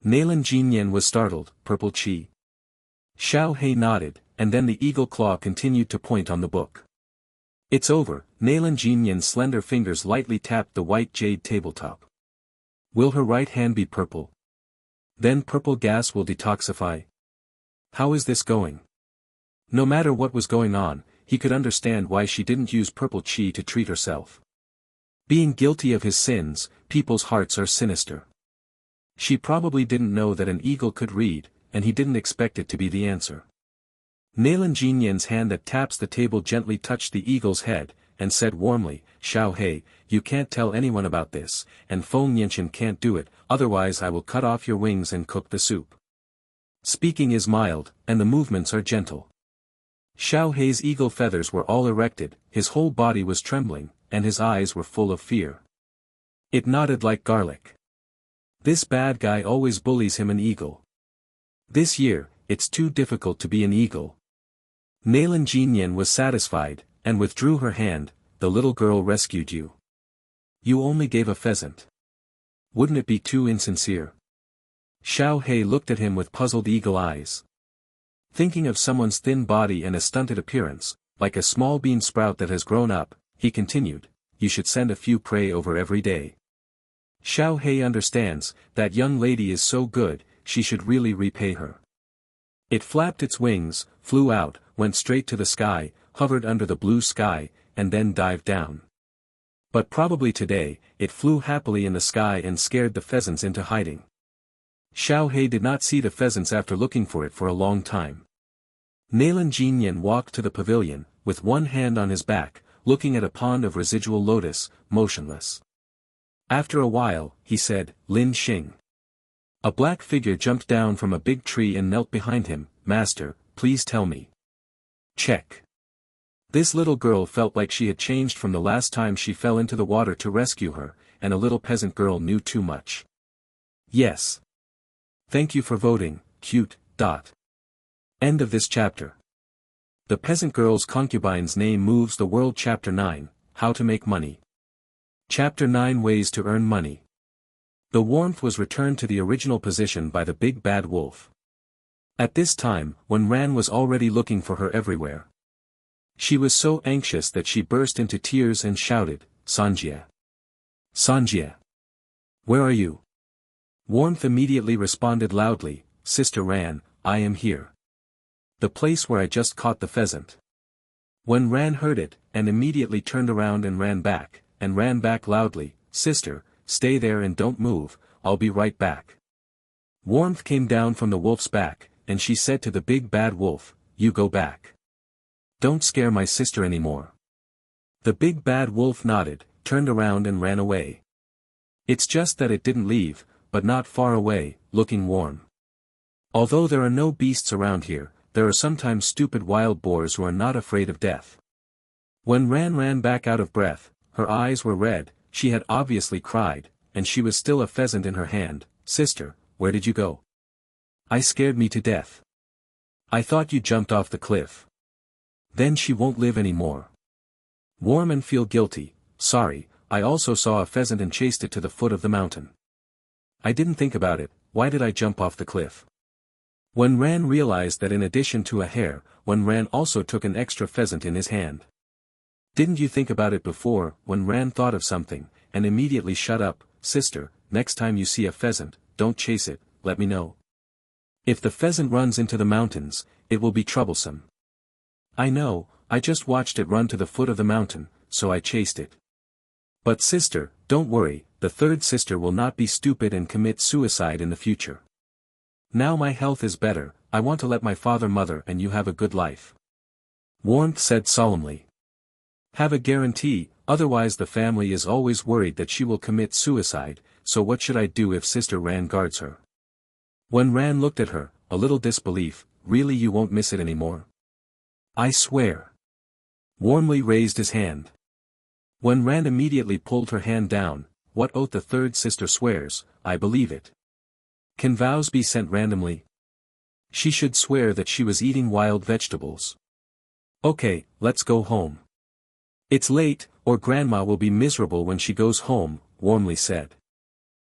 Nalan Jinyan was startled. Purple chi. Xiao He nodded, and then the eagle claw continued to point on the book. It's over. Nalan Jinyan's slender fingers lightly tapped the white jade tabletop. Will her right hand be purple? Then purple gas will detoxify. How is this going? No matter what was going on, he could understand why she didn't use purple chi to treat herself. Being guilty of his sins, people's hearts are sinister. She probably didn't know that an eagle could read, and he didn't expect it to be the answer. Nalan Jinyan's hand that taps the table gently touched the eagle's head, and said warmly, Xiao He, you can't tell anyone about this, and Feng Yanqian can't do it, otherwise I will cut off your wings and cook the soup. Speaking is mild, and the movements are gentle. Xiao He's eagle feathers were all erected, his whole body was trembling, and his eyes were full of fear. It nodded like garlic. This bad guy always bullies him an eagle. This year, it's too difficult to be an eagle. Nalan Jinyan was satisfied, and withdrew her hand. The little girl rescued you. You only gave a pheasant. Wouldn't it be too insincere? Xiao He looked at him with puzzled eagle eyes. Thinking of someone's thin body and a stunted appearance, like a small bean sprout that has grown up, he continued, you should send a few prey over every day. Xiao He understands, that young lady is so good, she should really repay her. It flapped its wings, flew out, went straight to the sky, hovered under the blue sky, and then dived down. But probably today, it flew happily in the sky and scared the pheasants into hiding. Xiao He did not see the pheasants after looking for it for a long time. Nalan Jinyan walked to the pavilion, with one hand on his back, looking at a pond of residual lotus, motionless. After a while, he said, Lin Xing. A black figure jumped down from a big tree and knelt behind him. Master, please tell me. Check. This little girl felt like she had changed from the last time she fell into the water to rescue her, and a little peasant girl knew too much. Yes. Thank you for voting, cute. End of this chapter. The Peasant Girl's Concubine's Name Moves the World. Chapter 9, How to Make Money. Chapter 9, Ways to Earn Money. The warmth was returned to the original position by the big bad wolf. At this time, when Ran was already looking for her everywhere. She was so anxious that she burst into tears and shouted, Sanjia! Sanjia! Where are you? Warmth immediately responded loudly, Sister Ran, I am here. The place where I just caught the pheasant. When Ran heard it, and immediately turned around and ran back loudly, Sister, stay there and don't move, I'll be right back. Warmth came down from the wolf's back, and she said to the big bad wolf, You go back. Don't scare my sister anymore. The big bad wolf nodded, turned around and ran away. It's just that it didn't leave, but not far away, looking warm. Although there are no beasts around here, there are sometimes stupid wild boars who are not afraid of death. When Ran ran back out of breath, her eyes were red, she had obviously cried, and she was still a pheasant in her hand. Sister, where did you go? I scared me to death. I thought you jumped off the cliff. Then she won't live anymore. Warm and feel guilty, sorry, I also saw a pheasant and chased it to the foot of the mountain. I didn't think about it, why did I jump off the cliff? When Ran realized that in addition to a hare, when Ran also took an extra pheasant in his hand. Didn't you think about it before? When Ran thought of something, and immediately shut up, Sister, next time you see a pheasant, don't chase it, let me know. If the pheasant runs into the mountains, it will be troublesome. I know, I just watched it run to the foot of the mountain, so I chased it. But sister, don't worry, the third sister will not be stupid and commit suicide in the future. Now my health is better, I want to let my father mother and you have a good life. Warmth said solemnly. Have a guarantee, otherwise the family is always worried that she will commit suicide, so what should I do if Sister Ran guards her? When Ran looked at her, a little disbelief, really you won't miss it anymore? I swear. Warmly raised his hand. When Ran immediately pulled her hand down, what oath the third sister swears, I believe it. Can vows be sent randomly? She should swear that she was eating wild vegetables. Okay, let's go home. It's late, or Grandma will be miserable when she goes home, Warmly said.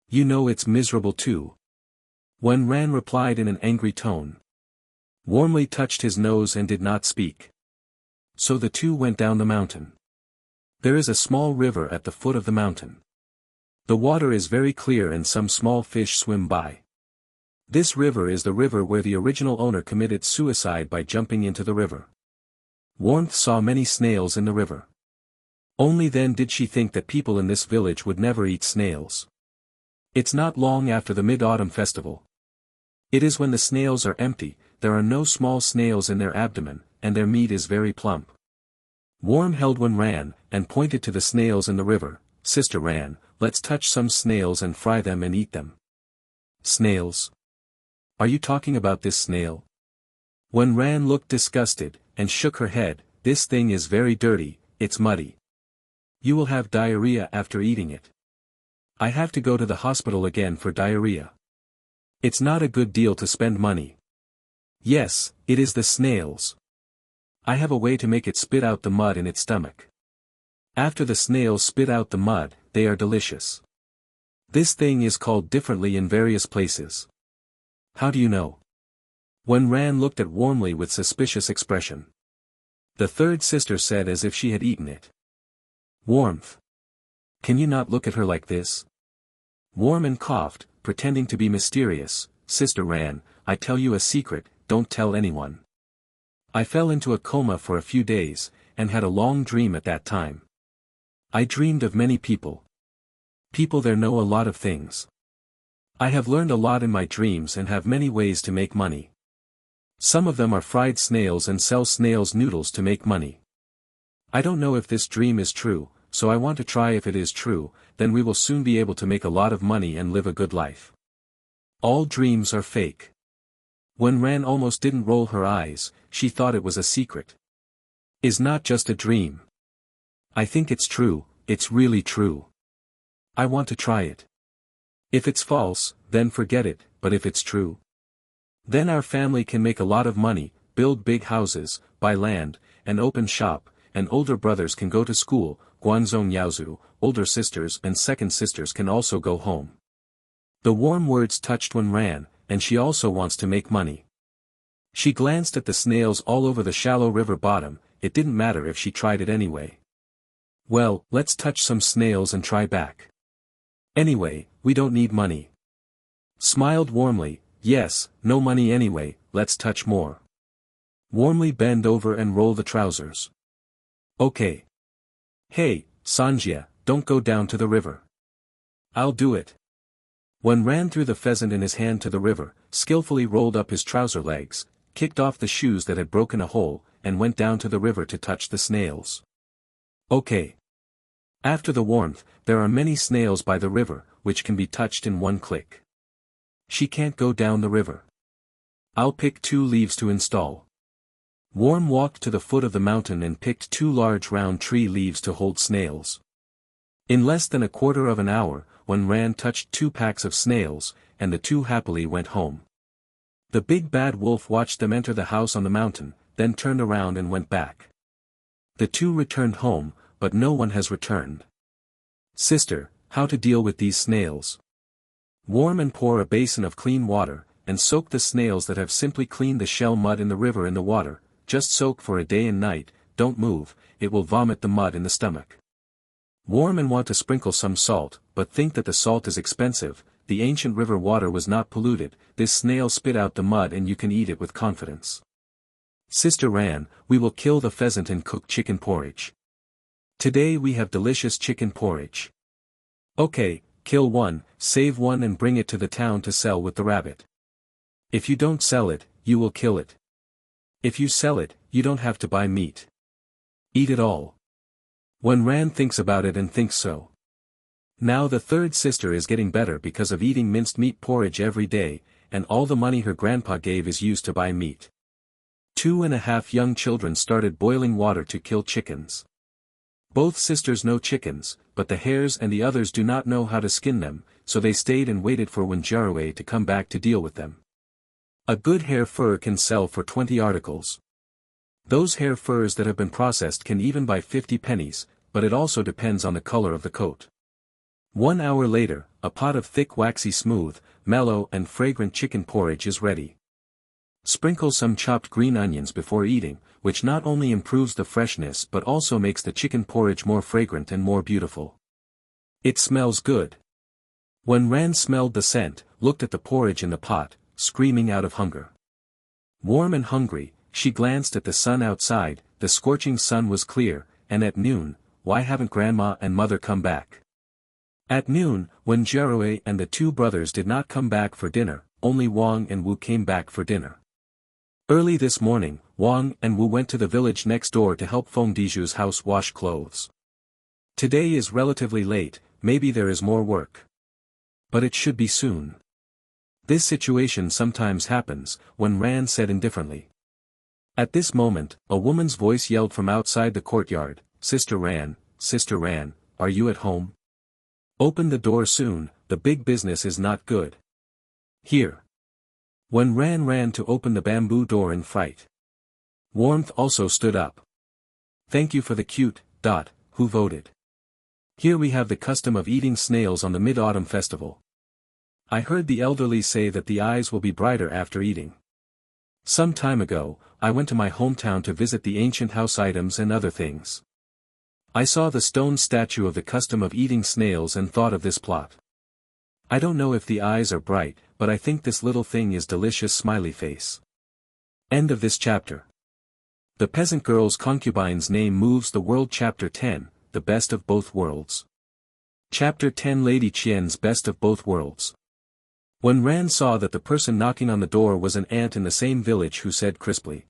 You know it's miserable too. When Ran replied in an angry tone. Warmly touched his nose and did not speak. So the two went down the mountain. There is a small river at the foot of the mountain. The water is very clear and some small fish swim by. This river is the river where the original owner committed suicide by jumping into the river. Warmth saw many snails in the river. Only then did she think that people in this village would never eat snails. It's not long after the Mid-Autumn Festival. It is when the snails are empty, there are no small snails in their abdomen, and their meat is very plump. Warm held one Ran, and pointed to the snails in the river. Sister Ran, let's touch some snails and fry them and eat them. Snails? Are you talking about this snail? When Ran looked disgusted, and shook her head, this thing is very dirty, it's muddy. You will have diarrhea after eating it. I have to go to the hospital again for diarrhea. It's not a good deal to spend money. Yes, it is the snails. I have a way to make it spit out the mud in its stomach. After the snails spit out the mud, they are delicious. This thing is called differently in various places. How do you know? When Ran looked at Warmly with suspicious expression. The third sister said as if she had eaten it. Warmth. Can you not look at her like this? Warm coughed, pretending to be mysterious. Sister Ran, I tell you a secret, don't tell anyone. I fell into a coma for a few days, and had a long dream at that time. I dreamed of many people. People there know a lot of things. I have learned a lot in my dreams and have many ways to make money. Some of them are fried snails and sell snails noodles to make money. I don't know if this dream is true, so I want to try if it is true, then we will soon be able to make a lot of money and live a good life. All dreams are fake. When Ran almost didn't roll her eyes, she thought it was a secret. Is not just a dream. I think it's true, it's really true. I want to try it. If it's false, then forget it, but if it's true, then our family can make a lot of money, build big houses, buy land, and open shop, and older brothers can go to school, Guanzong Yaozu, older sisters and second sisters can also go home. The warm words touched Wen Ran, and she also wants to make money. She glanced at the snails all over the shallow river bottom, it didn't matter if she tried it anyway. Well, let's touch some snails and try back. Anyway, we don't need money. Smiled warmly, yes, no money anyway, let's touch more. Warmly bend over and roll the trousers. Okay. Hey, Sanjia, don't go down to the river. I'll do it. Wen Ran threw the pheasant in his hand to the river, skillfully rolled up his trouser legs, kicked off the shoes that had broken a hole, and went down to the river to touch the snails. Okay. After the warmth, there are many snails by the river, which can be touched in one click. She can't go down the river. I'll pick 2 leaves to install. Warm walked to the foot of the mountain and picked 2 large round tree leaves to hold snails. In less than a quarter of an hour, Wen Ran touched 2 packs of snails, and the 2 happily went home. The big bad wolf watched them enter the house on the mountain, then turned around and went back. The 2 returned home, but no one has returned. Sister, how to deal with these snails? Warm and pour a basin of clean water, and soak the snails that have simply cleaned the shell mud in the river in the water, just soak for a day and night, don't move, it will vomit the mud in the stomach. Warm and want to sprinkle some salt, but think that the salt is expensive, the ancient river water was not polluted, this snail spit out the mud and you can eat it with confidence. Sister Ran, we will kill the pheasant and cook chicken porridge. Today we have delicious chicken porridge. Okay, kill one, save one and bring it to the town to sell with the rabbit. If you don't sell it, you will kill it. If you sell it, you don't have to buy meat. Eat it all. Wen Ran thinks about it and thinks so. Now the 3rd sister is getting better because of eating minced meat porridge every day, and all the money her grandpa gave is used to buy meat. 2.5 young children started boiling water to kill chickens. Both sisters know chickens, but the hares and the others do not know how to skin them, so they stayed and waited for Wen Jarwei to come back to deal with them. A good hare fur can sell for 20 articles. Those hare furs that have been processed can even buy 50 pennies, but it also depends on the color of the coat. 1 hour later, a pot of thick waxy smooth, mellow and fragrant chicken porridge is ready. Sprinkle some chopped green onions before eating, which not only improves the freshness but also makes the chicken porridge more fragrant and more beautiful. It smells good. When Ran smelled the scent, looked at the porridge in the pot, screaming out of hunger. Warm and hungry, she glanced at the sun outside, the scorching sun was clear, and at noon, why haven't Grandma and Mother come back? At noon, when Jarwei and the 2 brothers did not come back for dinner, only Wang and Wu came back for dinner. Early this morning, Wang and Wu went to the village next door to help Feng Diju's house wash clothes. Today is relatively late, maybe there is more work. But it should be soon. This situation sometimes happens, Wen Ran said indifferently. At this moment, a woman's voice yelled from outside the courtyard, Sister Ran, are you at home? Open the door soon, the big business is not good. Here. Wen Ran ran to open the bamboo door in fright. Warmth also stood up. Thank you for the cute, who voted. Here we have the custom of eating snails on the Mid-Autumn Festival. I heard the elderly say that the eyes will be brighter after eating. Some time ago, I went to my hometown to visit the ancient house items and other things. I saw the stone statue of the custom of eating snails and thought of this plot. I don't know if the eyes are bright, but I think this little thing is delicious smiley face. End of this chapter. The Peasant Girl's Concubine's Name Moves the World. Chapter 10, The Best of Both Worlds. Chapter 10, Lady Qian's Best of Both Worlds. When Ran saw that the person knocking on the door was an aunt in the same village who said crisply,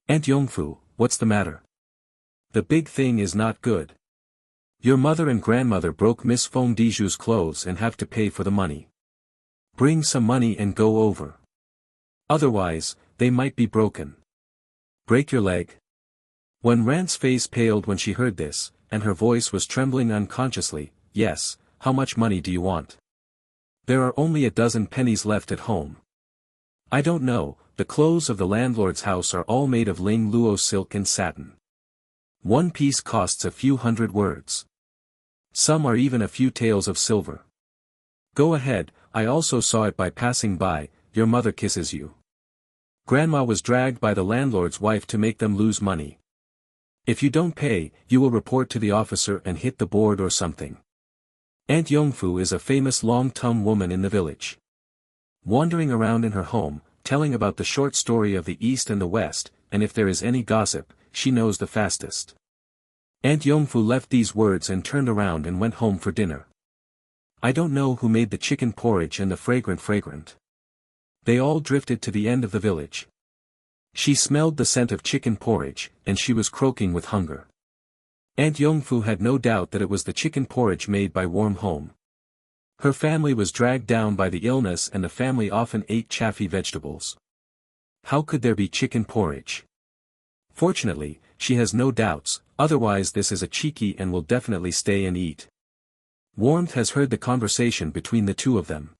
"Aunt Yongfu, what's the matter? The big thing is not good. Your mother and grandmother broke Miss Feng Diju's clothes and have to pay for the money. Bring some money and go over. Otherwise, they might be broken. Break your leg." When Ran's face paled when she heard this, and her voice was trembling unconsciously, "Yes, how much money do you want? There are only a dozen pennies left at home." "I don't know, the clothes of the landlord's house are all made of Ling Luo silk and satin. One piece costs a few hundred words. Some are even a few taels of silver. Go ahead, I also saw it by passing by, your mother kisses you. Grandma was dragged by the landlord's wife to make them lose money. If you don't pay, you will report to the officer and hit the board or something." Aunt Yongfu is a famous long-tongued woman in the village. Wandering around in her home, telling about the short story of the East and the West, and if there is any gossip, she knows the fastest. Aunt Yongfu left these words and turned around and went home for dinner. I don't know who made the chicken porridge and the fragrant. They all drifted to the end of the village. She smelled the scent of chicken porridge, and she was croaking with hunger. Aunt Yongfu had no doubt that it was the chicken porridge made by Warm Home. Her family was dragged down by the illness and the family often ate chaffy vegetables. How could there be chicken porridge? Fortunately, she has no doubts, otherwise this is a cheeky and will definitely stay and eat. Warmth has heard the conversation between the two of them.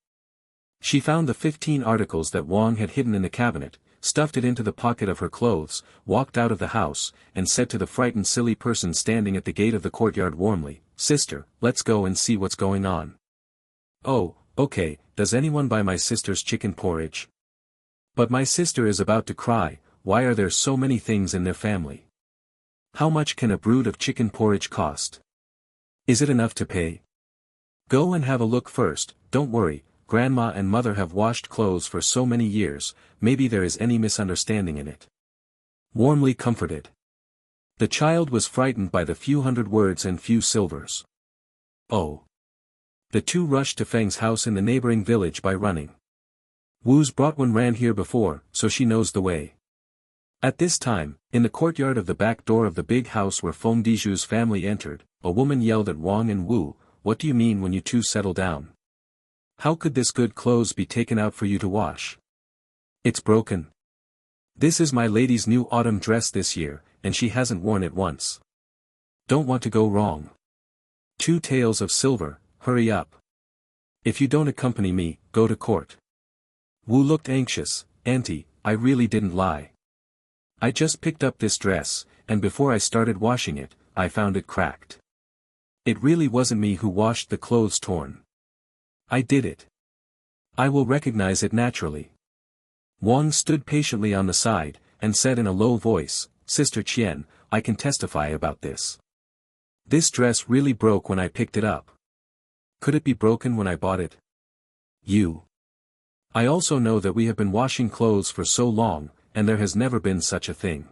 She found the 15 articles that Wang had hidden in the cabinet, stuffed it into the pocket of her clothes, walked out of the house, and said to the frightened silly person standing at the gate of the courtyard warmly, "Sister, let's go and see what's going on." "Oh, okay, does anyone buy my sister's chicken porridge? But my sister is about to cry, why are there so many things in their family? How much can a brood of chicken porridge cost? Is it enough to pay? Go and have a look first, don't worry. Grandma and mother have washed clothes for so many years, maybe there is any misunderstanding in it." Warmly comforted. The child was frightened by the few hundred words and few silvers. Oh. The two rushed to Feng's house in the neighboring village by running. Wu's brought one ran here before, so she knows the way. At this time, in the courtyard of the back door of the big house where Feng Diju's family entered, a woman yelled at Wang and Wu, "What do you mean when you two settle down? How could this good clothes be taken out for you to wash? It's broken. This is my lady's new autumn dress this year, and she hasn't worn it once. Don't want to go wrong. 2 taels of silver, hurry up. If you don't accompany me, go to court." Wu looked anxious. "Auntie, I really didn't lie. I just picked up this dress, and before I started washing it, I found it cracked. It really wasn't me who washed the clothes torn. I did it. I will recognize it naturally." Wang stood patiently on the side, and said in a low voice, "Sister Qian, I can testify about this. This dress really broke when I picked it up. Could it be broken when I bought it? I also know that we have been washing clothes for so long, and there has never been such a thing.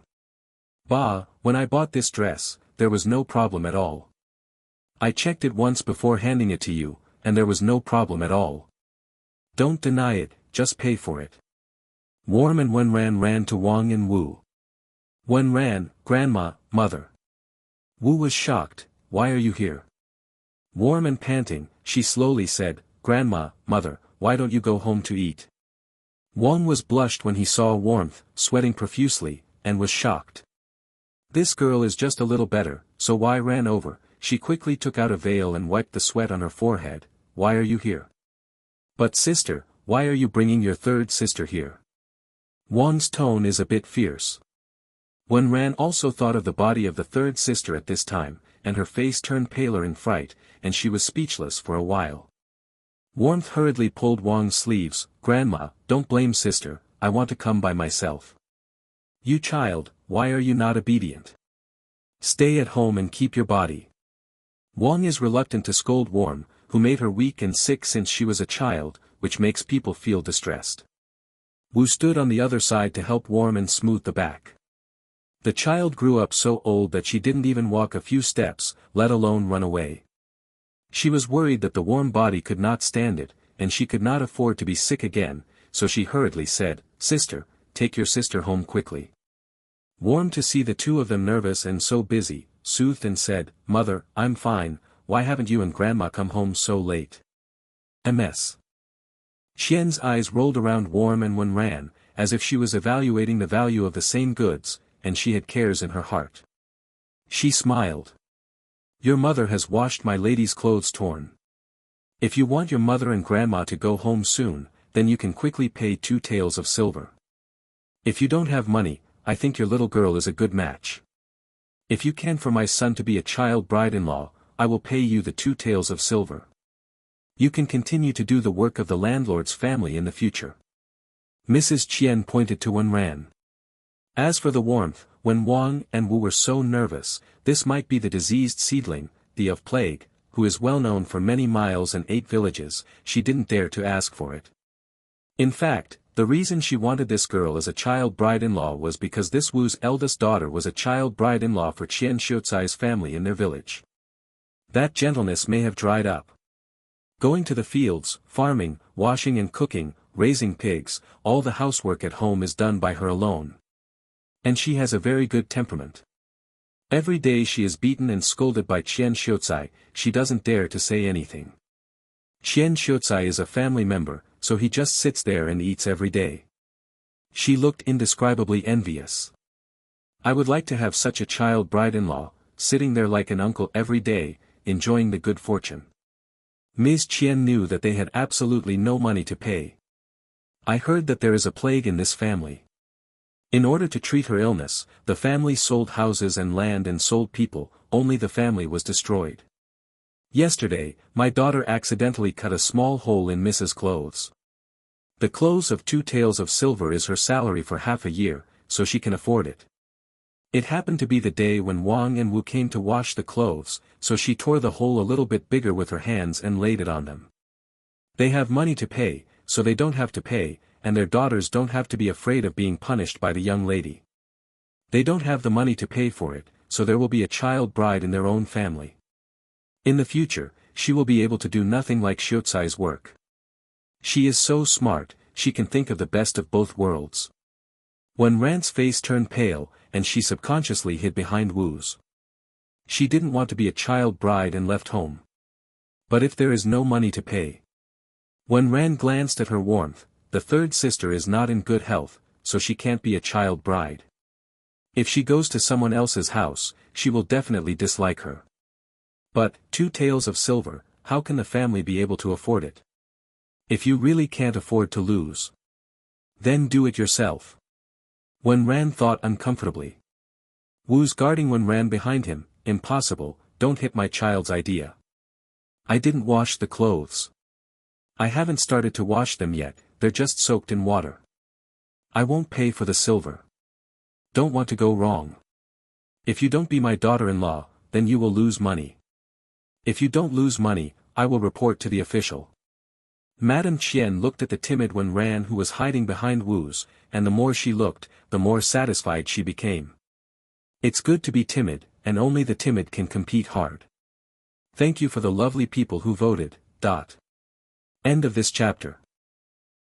Bah, when I bought this dress, there was no problem at all. I checked it once before handing it to you, and there was no problem at all. Don't deny it, just pay for it." Warm and Wenran ran to Wang and Wu. Wenran, "Grandma, mother." Wu was shocked, "Why are you here?" Warm and panting, she slowly said, "Grandma, mother, why don't you go home to eat?" Wang was blushed when he saw Warmth, sweating profusely, and was shocked. This girl is just a little better, so why ran over? She quickly took out a veil and wiped the sweat on her forehead. "Why are you here?" "But sister, why are you bringing your third sister here?" Wang's tone is a bit fierce. Wenran also thought of the body of the third sister at this time, and her face turned paler in fright, and she was speechless for a while. Warmth hurriedly pulled Wang's sleeves. "Grandma, don't blame sister, I want to come by myself. You child, why are you not obedient? Stay at home and keep your body." Wang is reluctant to scold Warm, who made her weak and sick since she was a child, which makes people feel distressed. Wu stood on the other side to help Warm and smooth the back. The child grew up so old that she didn't even walk a few steps, let alone run away. She was worried that the warm body could not stand it, and she could not afford to be sick again, so she hurriedly said, "Sister, take your sister home quickly." Warm to see the two of them nervous and so busy, soothed and said, "Mother, I'm fine, why haven't you and Grandma come home so late?" Ms. Qian's eyes rolled around Warm and Wen Ran, as if she was evaluating the value of the same goods, and she had cares in her heart. She smiled. "Your mother has washed my lady's clothes torn. If you want your mother and Grandma to go home soon, then you can quickly pay 2 taels of silver. If you don't have money, I think your little girl is a good match. If you can for my son to be a child bride-in-law, I will pay you the 2 taels of silver. You can continue to do the work of the landlord's family in the future." Mrs. Qian pointed to Wen Ran. As for the warmth, when Wang and Wu were so nervous, this might be the diseased seedling, the of plague, who is well known for many miles and 8 villages, she didn't dare to ask for it. In fact, the reason she wanted this girl as a child bride-in-law was because this Wu's eldest daughter was a child bride-in-law for Qian Xiucai's family in their village. That gentleness may have dried up. Going to the fields, farming, washing and cooking, raising pigs, all the housework at home is done by her alone. And she has a very good temperament. Every day she is beaten and scolded by Qian Xiucai, she doesn't dare to say anything. Qian Xiucai is a family member, so he just sits there and eats every day. She looked indescribably envious. "I would like to have such a child bride-in-law, sitting there like an uncle every day, enjoying the good fortune." Ms. Qian knew that they had absolutely no money to pay. "I heard that there is a plague in this family." In order to treat her illness, the family sold houses and land and sold people, only the family was destroyed. "Yesterday, my daughter accidentally cut a small hole in Mrs. clothes. The clothes of 2 taels of silver is her salary for half a year, so she can afford it. It happened to be the day when Wang and Wu came to wash the clothes, so she tore the hole a little bit bigger with her hands and laid it on them. They have money to pay, so they don't have to pay, and their daughters don't have to be afraid of being punished by the young lady. They don't have the money to pay for it, so there will be a child bride in their own family. In the future, she will be able to do nothing like Xiucai's work. She is so smart, she can think of the best of both worlds." Wen Ran's face turned pale, and she subconsciously hid behind Wu's. She didn't want to be a child bride and left home. But if there is no money to pay. Wen Ran glanced at her warmth. The third sister is not in good health, so she can't be a child bride. If she goes to someone else's house, she will definitely dislike her. But, 2 taels of silver, how can the family be able to afford it? If you really can't afford to lose, then do it yourself. Wen Ran thought uncomfortably. Wu's guarding Wen Ran behind him. "Impossible, don't hit my child's idea. I didn't wash the clothes. I haven't started to wash them yet, they're just soaked in water. I won't pay for the silver. Don't want to go wrong. If you don't be my daughter-in-law, then you will lose money. If you don't lose money, I will report to the official." Madame Qian looked at the timid Wen Ran who was hiding behind Wu's, and the more she looked, the more satisfied she became. It's good to be timid, and only the timid can compete hard. Thank you for the lovely people who voted. End of this chapter.